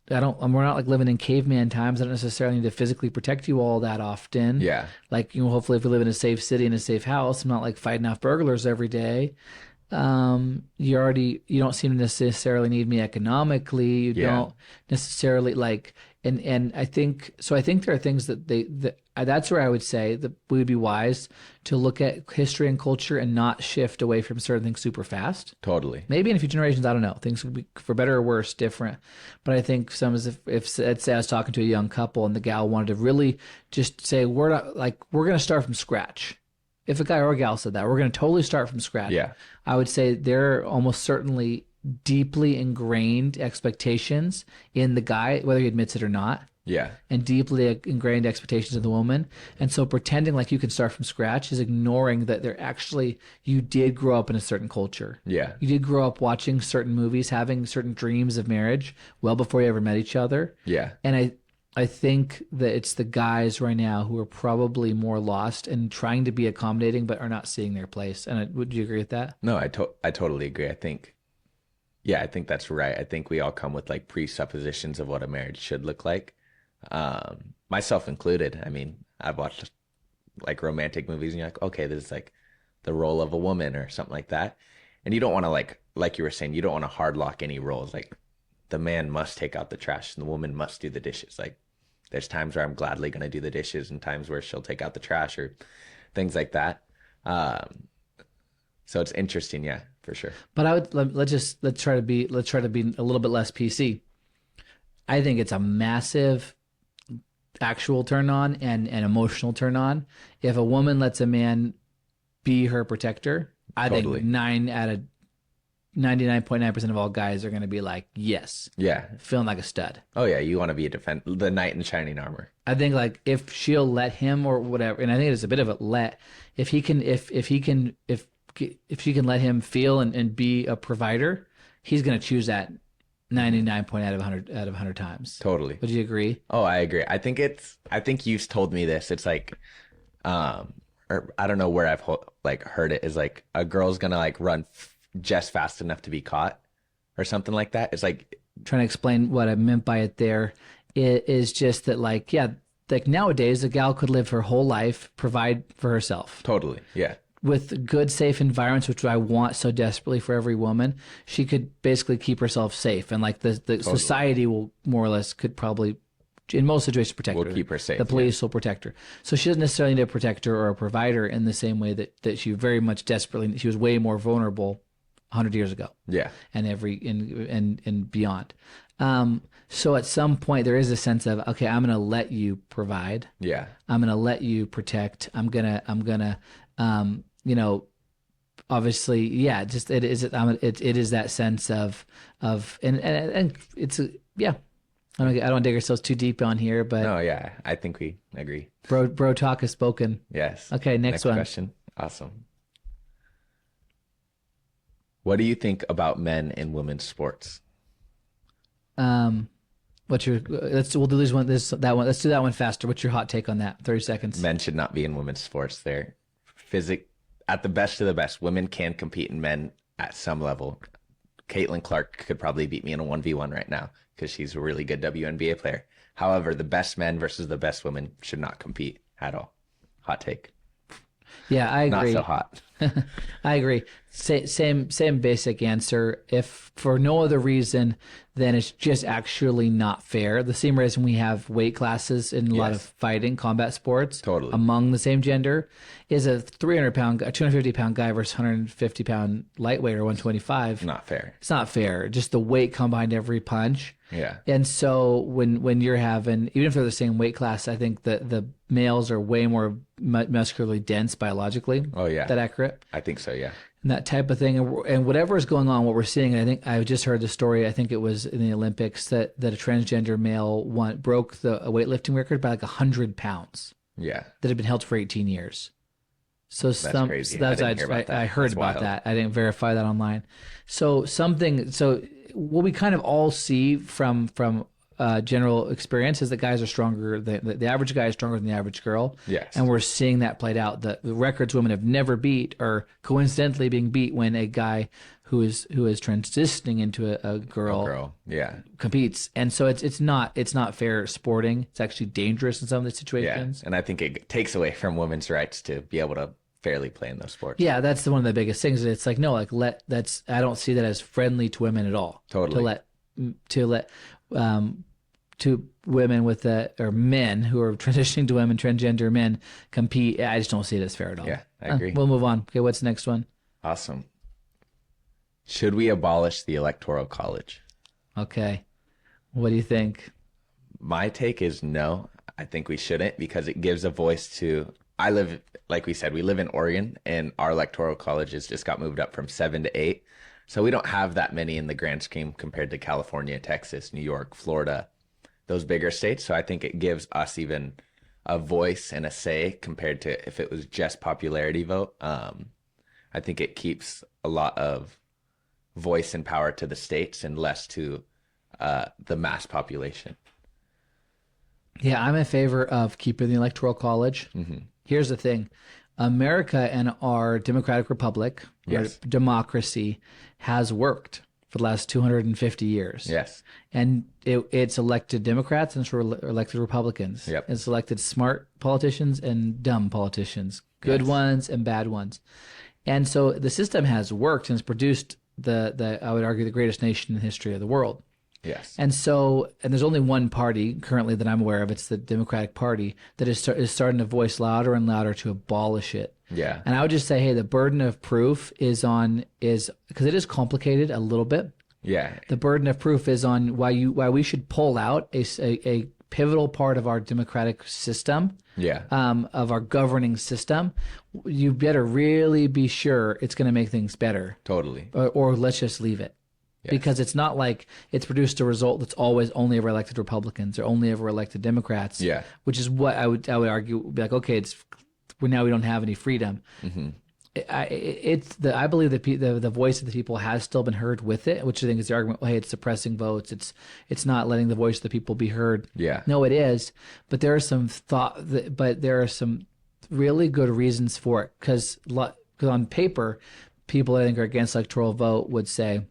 not like living in caveman times. I don't necessarily need to physically protect you all that often. Yeah. Like, hopefully if we live in a safe city and a safe house, I'm not like fighting off burglars every day. You don't seem to necessarily need me economically. You don't necessarily like, and I think there are things that's where I would say that we would be wise to look at history and culture and not shift away from certain things super fast. Totally. Maybe in a few generations, I don't know, things would be for better or worse different. But I think if let's say I was talking to a young couple and the gal wanted to really just say, we're going to start from scratch. If a guy or a gal said that, we're going to totally start from scratch. Yeah. I would say there are almost certainly deeply ingrained expectations in the guy, whether he admits it or not. Yeah. And deeply ingrained expectations of the woman. And so pretending like you can start from scratch is ignoring that you did grow up in a certain culture. Yeah. You did grow up watching certain movies, having certain dreams of marriage well before you ever met each other. Yeah. And I think that it's the guys right now who are probably more lost and trying to be accommodating, but are not seeing their place. And would you agree with that? No, I totally agree. I think that's right. I think we all come with like presuppositions of what a marriage should look like. Myself included. I mean, I've watched like romantic movies and you're like, okay, this is like the role of a woman or something like that. And you don't want to like you were saying, you don't want to hard lock any roles. Like the man must take out the trash and the woman must do the dishes. Like there's times where I'm gladly going to do the dishes and times where she'll take out the trash or things like that. So it's interesting. Yeah, for sure. But let's try to be a little bit less PC. I think it's a massive actual turn on and emotional turn on if a woman lets a man be her protector. I Totally. think 99.9% of all guys are going to be like, yes, Yeah. feeling like a stud. Oh yeah, you want to be the knight in shining armor. I think like if she'll let him or whatever, and I think it's a bit of a let, if she can let him feel and be a provider, he's going to choose that 99 out of 100 times. Totally. Would you agree? Oh, I agree. I think you've told me this. It's like, or I don't know where I've heard it is like a girl's gonna like run just fast enough to be caught or something like that. It's like Trying to explain what I meant by it there. It is just that like, yeah, like nowadays a gal could live her whole life, provide for herself. totally. Yeah. With good, safe environments, which I want so desperately for every woman, she could basically keep herself safe. And like the society will more or less could probably, in most situations, protect her. Will keep her safe, The police will protect her. So she doesn't necessarily need a protector or a provider in the same way that she very much desperately, she was way more vulnerable 100 years ago. Yeah. And and beyond. So at some point there is a sense of, okay, I'm going to let you provide. Yeah. I'm going to let you protect. You know, obviously, yeah, just it is that sense of, and it's, yeah. I don't want to dig ourselves too deep on here, but No, yeah. I think we agree. bro talk has spoken. Yes. Okay. Next one. question. Awesome. What do you think about men in women's sports? We'll do that one. Let's do that one faster. What's your hot take on that? 30 seconds. Men should not be in women's sports. They're at the best of the best. Women can compete in men at some level. Caitlin Clark could probably beat me in a 1v1 right now because she's a really good WNBA player. However, the best men versus the best women should not compete at all. Hot take. Yeah, I agree. Not so hot. I agree. Same basic answer. If for no other reason than it's just actually not fair. The same reason we have weight classes in a lot of fighting, combat sports, Totally. among the same gender, is a 250-pound guy versus 150-pound lightweight or 125. Not fair. It's not fair. Just the weight come behind every punch. Yeah. And so when you're having, even if they're the same weight class, I think that the males are way more muscularly dense biologically. Oh, yeah. Is that accurate? I think so, yeah. And that type of thing. And whatever is going on, what we're seeing, and I think I just heard the story, I think it was in the Olympics, that a transgender male broke the weightlifting record by like 100 pounds Yeah. that had been held for 18 years. So That's crazy. So I heard That's about wild. that. I didn't verify that online. So what we kind of all see from general experience is that guys are stronger. The average guy is stronger than the average girl. Yes. And we're seeing that played out. The records women have never beat are coincidentally being beat when a guy who is transitioning into a girl, Yeah. competes. And so it's not fair sporting. It's actually dangerous in some of the Yeah. situations. And I think it takes away from women's rights to be able to fairly play in those sports. Yeah, that's one of the biggest things. It's like, no, like I don't see that as friendly to women at all. Totally. To let to women or men who are transitioning to women, transgender men compete. I just don't see it as fair at all. Yeah, I agree. We'll move on. Okay, what's the next one? Awesome. Should we abolish the electoral college? Okay. What do you think? My take is no. I think we shouldn't because it gives a voice to like we said, we live in Oregon and our electoral colleges just got moved up from 7 to 8. So we don't have that many in the grand scheme compared to California, Texas, New York, Florida, those bigger states. So I think it gives us even a voice and a say compared to if it was just popularity vote. I think it keeps a lot of voice and power to the states and less to the mass population. Yeah, I'm in favor of keeping the electoral college. Mm-hmm. Here's the thing. America and our democratic republic, Yes. our democracy, has worked for the last 250 years. Yes. And it's elected Democrats and it's elected Republicans. Yep. It's elected smart politicians and dumb politicians, good ones and bad ones. And so the system has worked and has produced I would argue, the greatest nation in the history of the world. Yes. And there's only one party currently that I'm aware of. It's the Democratic Party that is starting to voice louder and louder to abolish it. Yeah. And I would just say, hey, the burden of proof is because it is complicated a little bit. Yeah. The burden of proof is on why we should pull out a pivotal part of our democratic system. Yeah. Of our governing system. You better really be sure it's going to make things better. Totally. Or let's just leave it. Yes. Because it's not like it's produced a result that's always only ever elected Republicans or only ever elected Democrats. Yeah. Which is what I would argue would be like, okay, we don't have any freedom. Mm-hmm. I believe the voice of the people has still been heard with it, which I think is the argument. Well, hey, it's suppressing votes. It's not letting the voice of the people be heard. Yeah. No, it is. But there are some really good reasons for it. Because on paper, people I think are against electoral vote would say,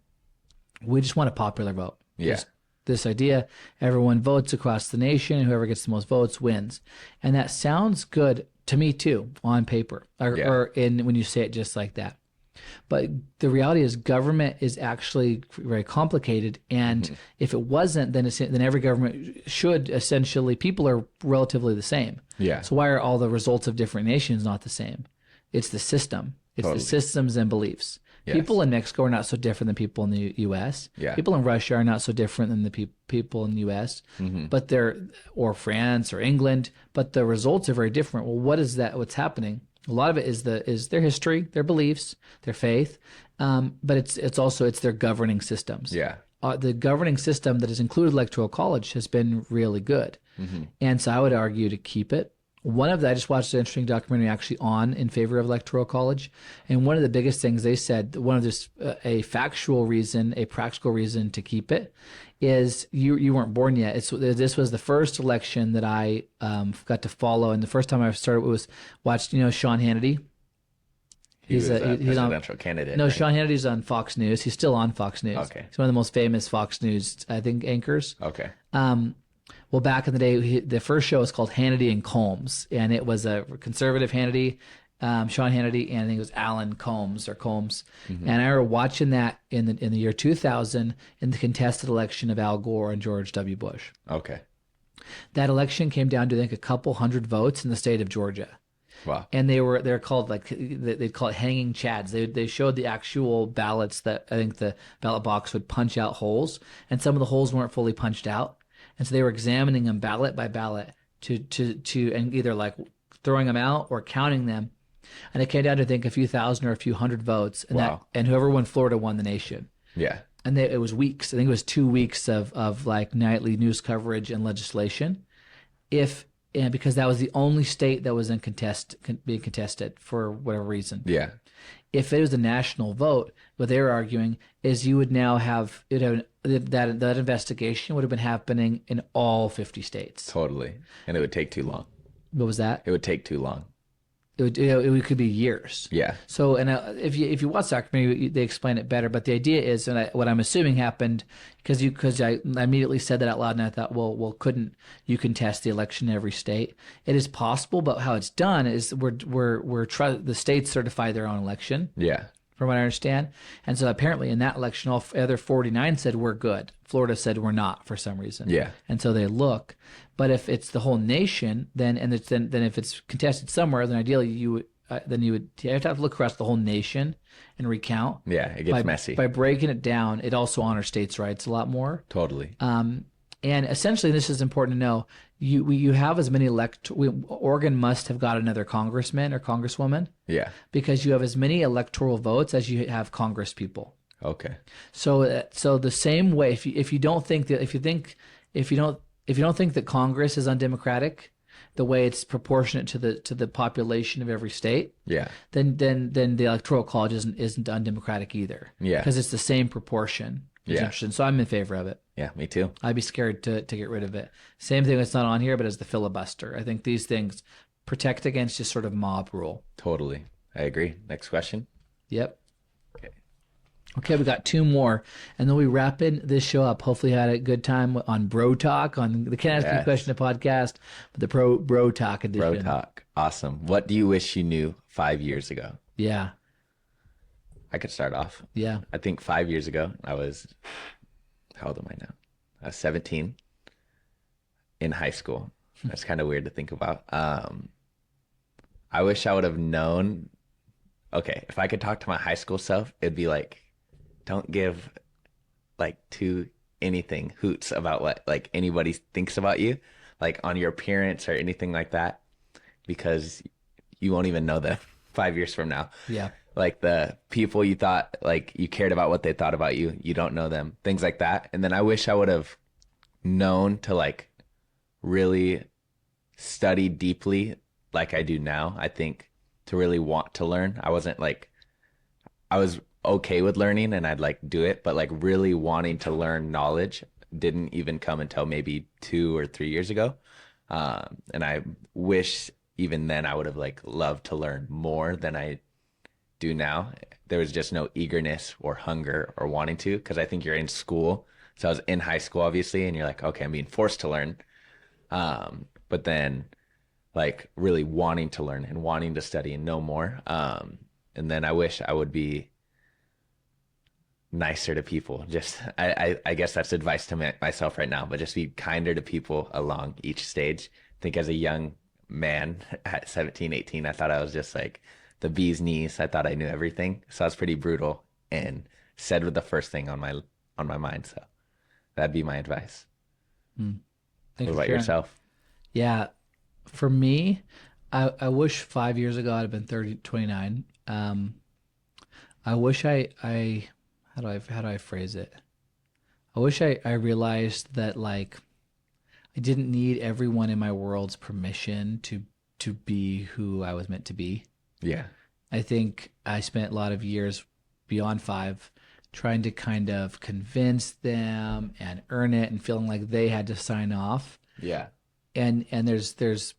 we just want a popular vote. Yeah. This idea, everyone votes across the nation, and whoever gets the most votes wins. And that sounds good to me too, on paper, or when you say it just like that. But the reality is government is actually very complicated. And if it wasn't, then every government should essentially, people are relatively the same. Yeah. So why are all the results of different nations not the same? It's the system. It's the systems and beliefs. Yes. People in Mexico are not so different than people in the U.S. Yeah. People in Russia are not so different than the people in the U.S. But or France or England, but the results are very different. Well, what is that? What's happening? A lot of it is their history, their beliefs, their faith, but it's also their governing systems. Yeah. The governing system that has included electoral college has been really good, and so I would argue to keep it. One of the, I just watched an interesting documentary actually in favor of electoral college, and one of the biggest things they said, one of this a factual reason, a practical reason to keep it, is you weren't born yet. This was the first election that I got to follow, and the first time I started watched Sean Hannity. He's a presidential candidate. No, right? Sean Hannity's on Fox News. He's still on Fox News. Okay. He's one of the most famous Fox News, I think, anchors. Okay. Well, back in the day, the first show was called Hannity and Combs, and it was a conservative Hannity, Sean Hannity, and I think it was Alan Combs. And I remember watching that in the year 2000 in the contested election of Al Gore and George W. Bush. Okay. That election came down to, I think, a couple hundred votes in the state of Georgia. Wow. And they're called, like, they'd call it hanging chads. They showed the actual ballots that I think the ballot box would punch out holes, and some of the holes weren't fully punched out. And so they were examining them ballot by ballot to and either like throwing them out or counting them. And it came down to, I think, a few thousand or a few hundred votes. And Wow. and whoever won Florida won the nation. Yeah. And it was weeks. I think it was 2 weeks of like nightly news coverage and legislation. Because that was the only state that was being contested for whatever reason. Yeah. If it was a national vote, what they were arguing is you would now have that investigation would have been happening in all 50 states. Totally. And it would take too long. What was that? It would take too long. It could be years. Yeah. So, and if you watch the documentary, they explain it better. But the idea is, and what I'm assuming happened, because I immediately said that out loud, and I thought, well, couldn't you contest the election in every state? It is possible, but how it's done is the states certify their own election. Yeah. From what I understand. And so apparently in that election, all other 49 said we're good. Florida said we're not for some reason. Yeah. And so they look. But if it's the whole nation, then if it's contested somewhere, then ideally you have to look across the whole nation and recount. Yeah, it gets messy. By breaking it down, it also honors states' rights a lot more. Totally. And essentially, this is important to know. You have as many Oregon must have got another congressman or congresswoman. Yeah. Because you have as many electoral votes as you have Congress people. Okay. So the same way, if you don't think that Congress is undemocratic, the way it's proportionate to the population of every state. Yeah. Then the electoral college isn't undemocratic either. Yeah. Because it's the same proportion. Yeah. So I'm in favor of it. Yeah, me too. I'd be scared to get rid of it. Same thing that's not on here, but as the filibuster. I think these things protect against just sort of mob rule. Totally. I agree. Next question. Yep. Okay, we got two more, and then we wrap in this show up. Hopefully you had a good time on Bro Talk, on the Can't Ask You a Question podcast, but the Bro Talk edition. Bro Talk. Awesome. What do you wish you knew 5 years ago? Yeah. I could start off. Yeah. I think 5 years ago, how old am I now? I was 17 in high school. That's kind of weird to think about. I wish I would have known. Okay, if I could talk to my high school self, it'd be like, don't give like anything hoots about what like anybody thinks about you, like on your appearance or anything like that, because you won't even know them 5 years from now. Yeah. Like the people you thought like you cared about what they thought about you, you don't know them, things like that. And then I wish I would have known to like really study deeply like I do now. I think to really want to learn. I was okay with learning and I'd like do it, but like really wanting to learn knowledge didn't even come until maybe 2 or 3 years ago. And I wish even then I would have like loved to learn more than I do now. There was just no eagerness or hunger or wanting to, because I think you're in school. So I was in high school, obviously, and you're like, okay, I'm being forced to learn. But then like really wanting to learn and wanting to study and know more. And then I wish I would be nicer to people. Just, I guess that's advice to myself right now, but just be kinder to people along each stage. I think as a young man at 17, 18, I thought I was just like the bee's knees. I thought I knew everything. So I was pretty brutal and said with the first thing on my mind. So that'd be my advice. Thanks What for about sharing. yourself? Yeah, for me, I wish 5 years ago I'd have been 29. I wish how do I phrase it? I wish I realized that like I didn't need everyone in my world's permission to be who I was meant to be. Yeah. I think I spent a lot of years beyond five trying to kind of convince them and earn it and feeling like they had to sign off. Yeah. And there's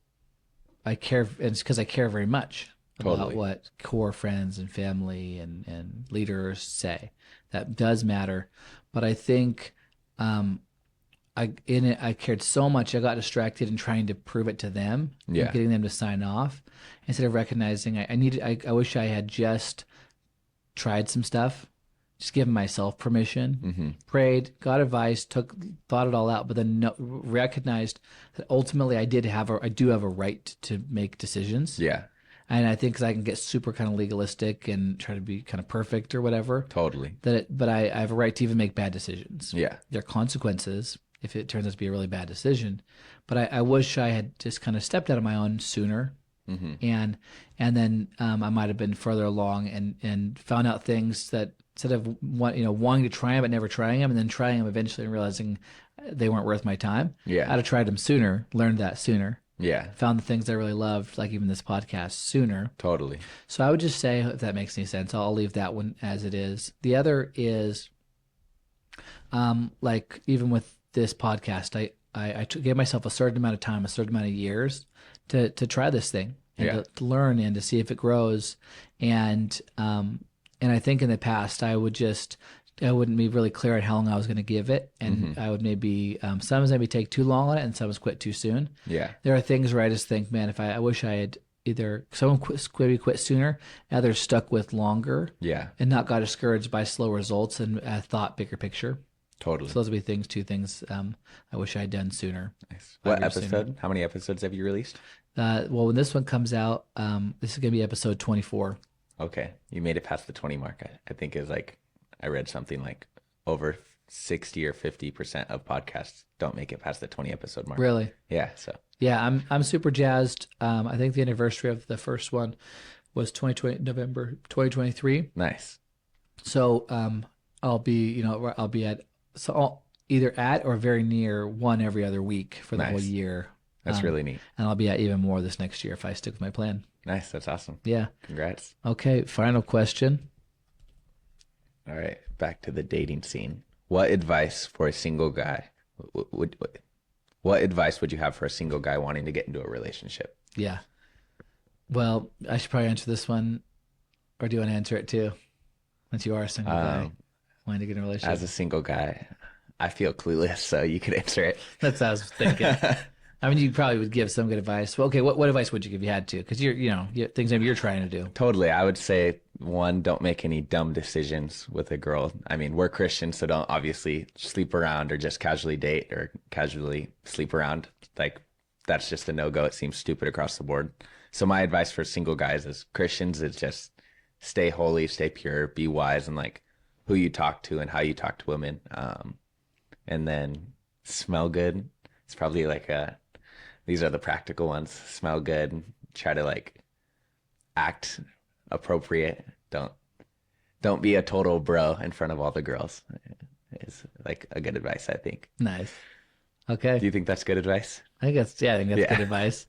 I care, and it's because I care very much about Totally. what core friends and family and leaders say. That does matter, but I think I cared so much I got distracted in trying to prove it to them and Yeah. getting them to sign off instead of recognizing I needed. I wish I had just tried some stuff, just given myself permission, prayed, got advice, thought it all out, but then recognized that ultimately I do have a right to make decisions. Yeah. And I think because I can get super kind of legalistic and try to be kind of perfect or whatever, Totally. but I have a right to even make bad decisions. Yeah. There are consequences if it turns out to be a really bad decision. But I wish I had just kind of stepped out of my own sooner, and then I might have been further along and found out things that instead of wanting to try them but never trying them, and then trying them eventually and realizing they weren't worth my time. Yeah. I'd have tried them sooner, learned that sooner, Yeah. found the things I really loved, like even this podcast, sooner. Totally. So I would just say, if that makes any sense, I'll leave that one as it is. The other is, like even with this podcast, I gave myself a certain amount of time, a certain amount of years to try this thing and Yeah. to learn and to see if it grows. And I think in the past I wouldn't be really clear on how long I was going to give it, and I would maybe sometimes maybe take too long on it, and sometimes quit too soon. Yeah. There are things where I just think, man, if I wish I had either someone quit sooner, others stuck with longer, Yeah. and not got discouraged by slow results and thought bigger picture. Totally. So those would be two things I wish I had done sooner. Nice. 5 What years episode? sooner. How many episodes have you released? Well, when this one comes out, this is going to be episode 24. Okay. You made it past the 20 mark. I think is like, I read something like over 60 or 50% of podcasts don't make it past the 20 episode mark. Really? Yeah. So Yeah, I'm super jazzed. I think the anniversary of the first one was November 2023. nice. So I'll be I'll either at or very near one every other week for the whole Nice. year. That's really neat. And I'll be at even more this next year if I stick with my plan. Nice. That's awesome. Yeah. Congrats. Okay, final question. All right. Back to the dating scene. What advice for a single guy what advice would you have for a single guy wanting to get into a relationship? Yeah. Well, I should probably answer this one, or do you want to answer it too? Since you are a single guy wanting to get in a relationship. As a single guy, I feel clueless, so you could answer it. That's what I was thinking. I mean, you probably would give some good advice. Well, okay, what advice would you give if you had to? Because things maybe you're trying to do. Totally. I would say, one, don't make any dumb decisions with a girl. I mean, we're Christians, so don't obviously sleep around or just casually date or casually sleep around. Like, that's just a no-go. It seems stupid across the board. So my advice for single guys as Christians is just stay holy, stay pure, be wise, and like who you talk to and how you talk to women. And then smell good. It's probably like these are the practical ones. Smell good. Try to like act appropriate. Don't be a total bro in front of all the girls. Is like a good advice, I think. Nice. Okay. Do you think that's good advice? I think that's good advice.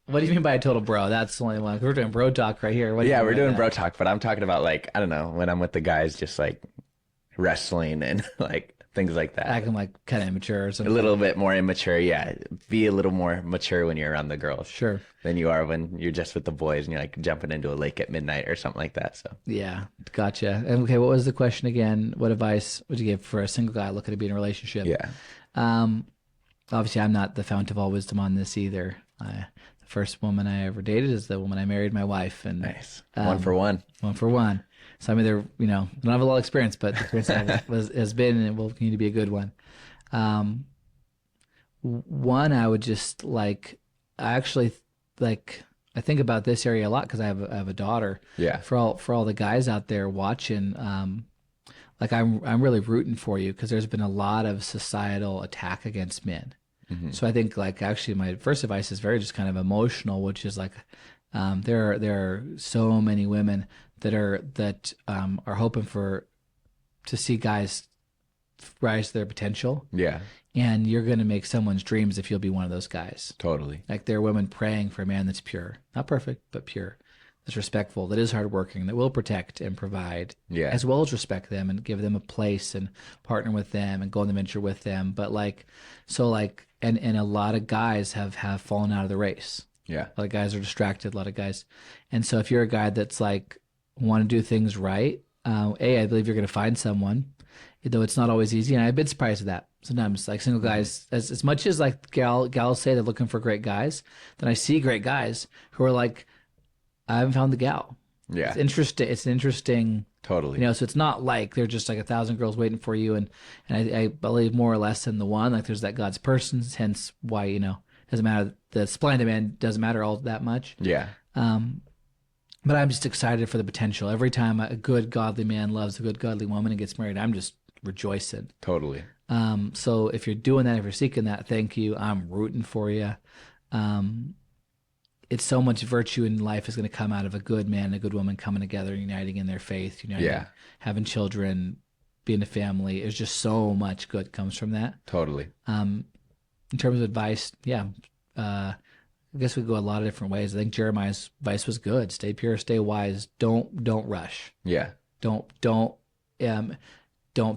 What do you mean by a total bro? That's the only one. We're doing bro talk right here. What do you Yeah, mean we're by doing that? bro talk, but I'm talking about like, I don't know, when I'm with the guys, just like wrestling and like things like that. Acting like kind of immature or A something. little bit more immature, yeah. Be a little more mature when you're around the girls. Sure. Than you are when you're just with the boys and you're like jumping into a lake at midnight or something like that. So Yeah, gotcha. And okay, what was the question again? What advice would you give for a single guy looking to be in a relationship? yeah. Obviously, I'm not the fount of all wisdom on this either. The first woman I ever dated is the woman I married, my wife, and Nice. One for one. one for one. So I mean, I don't have a lot of experience, but the experience has been and it will continue to be a good one. One, I would just like, I actually like, I think about this area a lot because I have a daughter. Yeah. For all the guys out there watching, like I'm really rooting for you because there's been a lot of societal attack against men. So I think like actually my first advice is very just kind of emotional, which is like there are so many women that are hoping to see guys rise to their potential, Yeah. and you're going to make someone's dreams if you'll be one of those guys. Totally. Like there are women praying for a man that's pure, not perfect, but pure, that's respectful, that is hardworking, that will protect and provide, Yeah. as well as respect them and give them a place and partner with them and go on the venture with them. But like, so like, and a lot of guys have fallen out of the race. Yeah. A lot of guys are distracted, a lot of guys. And so if you're a guy that's like, want to do things right, I believe you're going to find someone, though it's not always easy. And I've been surprised at that. Sometimes like single guys, as much as like gals say they're looking for great guys, then I see great guys who are like, I haven't found the gal. Yeah. It's interesting. It's interesting. Totally. So it's not like they're just like 1,000 girls waiting for you. And I believe more or less in the one, like there's that God's person, hence why, doesn't matter. The supply and demand doesn't matter all that much. Yeah. But I'm just excited for the potential. Every time a good godly man loves a good godly woman and gets married, I'm just rejoicing. Totally. So if you're doing that, if you're seeking that, thank you. I'm rooting for you. It's so much virtue in life is going to come out of a good man and a good woman coming together, uniting in their faith, having children, being a family. There's just so much good comes from that. Totally. In terms of advice, I guess we go a lot of different ways. I think Jeremiah's advice was good. Stay pure, stay wise. Don't rush. Yeah. Don't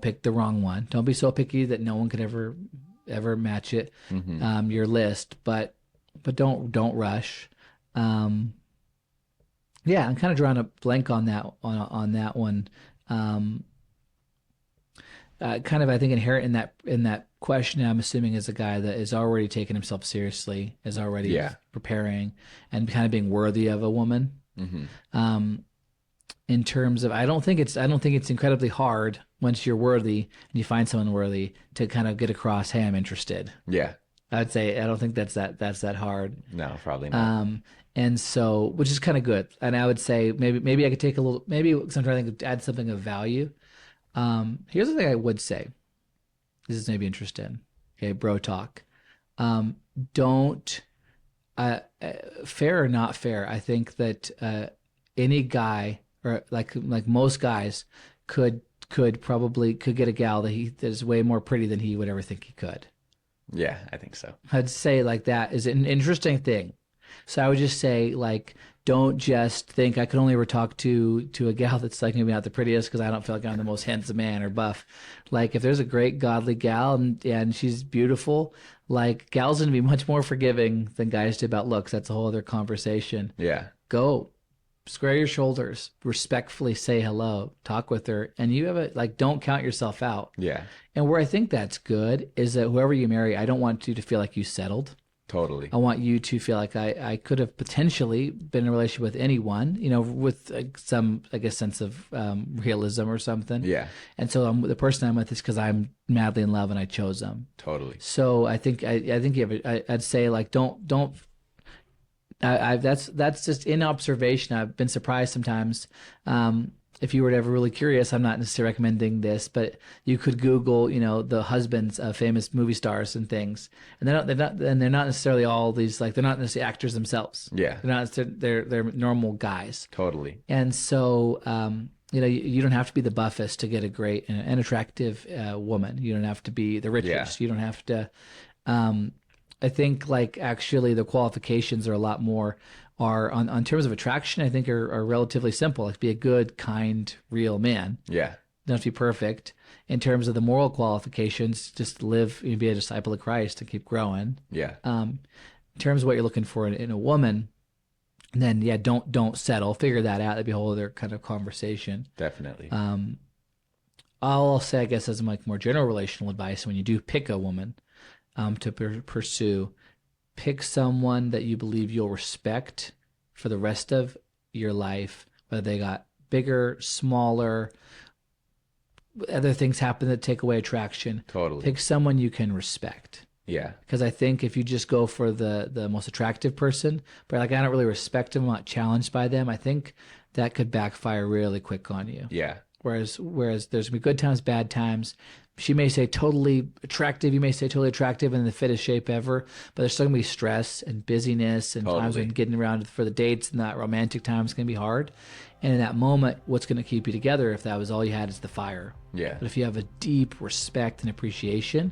pick the wrong one. Don't be so picky that no one could ever match it. Your list, but don't rush. I'm kind of drawing a blank on that one. Kind of I think inherent in that question, I'm assuming, is a guy that is already taking himself seriously, is already preparing and kind of being worthy of a woman. In terms of, I don't think it's incredibly hard once you're worthy and you find someone worthy to kind of get across, hey, I'm interested. Yeah. I'd say I don't think that's that hard. No, probably not. And so, which is kind of good. And I would say maybe I could take a little, maybe I'm trying to think, add something of value. Here's the thing I would say. This is maybe interesting. Okay, bro talk. Don't fair or not fair. I think that any guy or like most guys could get a gal that is way more pretty than he would ever think he could. Yeah, I think so. I'd say like that is an interesting thing. So I would just say like, don't just think I could only ever talk to a gal that's like maybe not the prettiest because I don't feel like I'm the most handsome man or buff. Like if there's a great godly gal and she's beautiful, like gals gonna be much more forgiving than guys do about looks. That's a whole other conversation. Yeah. Go square your shoulders, respectfully say hello, talk with her, and you have don't count yourself out. Yeah. And where I think that's good is that whoever you marry, I don't want you to feel like you settled. Totally. I want you to feel like I could have potentially been in a relationship with anyone, with some, I guess, sense of realism or something. Yeah. And so the person I'm with is because I'm madly in love and I chose them. Totally. So I think I'd say like don't. That's just in observation. I've been surprised sometimes. If you were ever really curious, I'm not necessarily recommending this, but you could Google, the husbands of famous movie stars and things, and they're not necessarily all these they're not necessarily actors themselves. Yeah, they're normal guys. Totally. And so, you don't have to be the buffest to get a great and attractive woman. You don't have to be the richest. Yeah. You don't have to. I think actually the qualifications are a lot more. Are on terms of attraction, I think are relatively simple. Like be a good, kind, real man. Yeah. Don't have to be perfect. In terms of the moral qualifications, just live, be a disciple of Christ and keep growing. Yeah. In terms of what you're looking for in a woman, then don't settle. Figure that out. That'd be a whole other kind of conversation. Definitely. I'll say, I guess, as more general relational advice, when you do pick a woman to pursue, pick someone that you believe you'll respect for the rest of your life, whether they got bigger, smaller, other things happen that take away attraction. Totally. Pick someone you can respect. Yeah. Because I think if you just go for the most attractive person, but like I don't really respect them, I'm not challenged by them, I think that could backfire really quick on you. Yeah. Whereas there's gonna be good times, bad times. She may say totally attractive, you may say totally attractive in the fittest shape ever, but there's still gonna be stress and busyness and times Totally. when getting around for the dates and that romantic time is gonna be hard. And in that moment, what's gonna keep you together if that was all you had is the fire? Yeah. But if you have a deep respect and appreciation,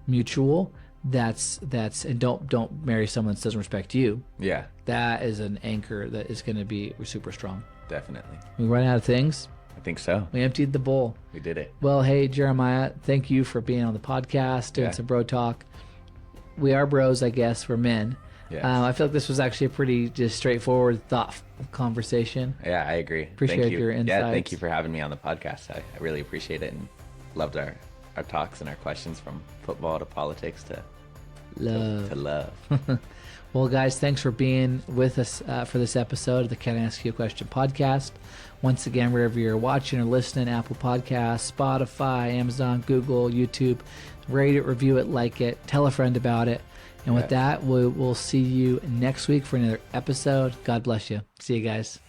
mutual, that's and don't marry someone that doesn't respect you. Yeah. That is an anchor that is going to be super strong. Definitely. We run out of things. I think so. We emptied the bowl. We did it. Well, hey Jeremiah, thank you for being on the podcast, doing some bro talk. We are bros, I guess. We're men. Yes. I feel like this was actually a pretty just straightforward, thoughtful conversation. Yeah, I agree. Appreciate thank you. your insights. Yeah, thank you for having me on the podcast. I really appreciate it and loved our talks and our questions from football to politics to love. Well, guys, thanks for being with us for this episode of the Can I Ask You a Question podcast. Once again, wherever you're watching or listening, Apple Podcasts, Spotify, Amazon, Google, YouTube, rate it, review it, like it, tell a friend about it. And with that, we'll see you next week for another episode. God bless you. See you guys.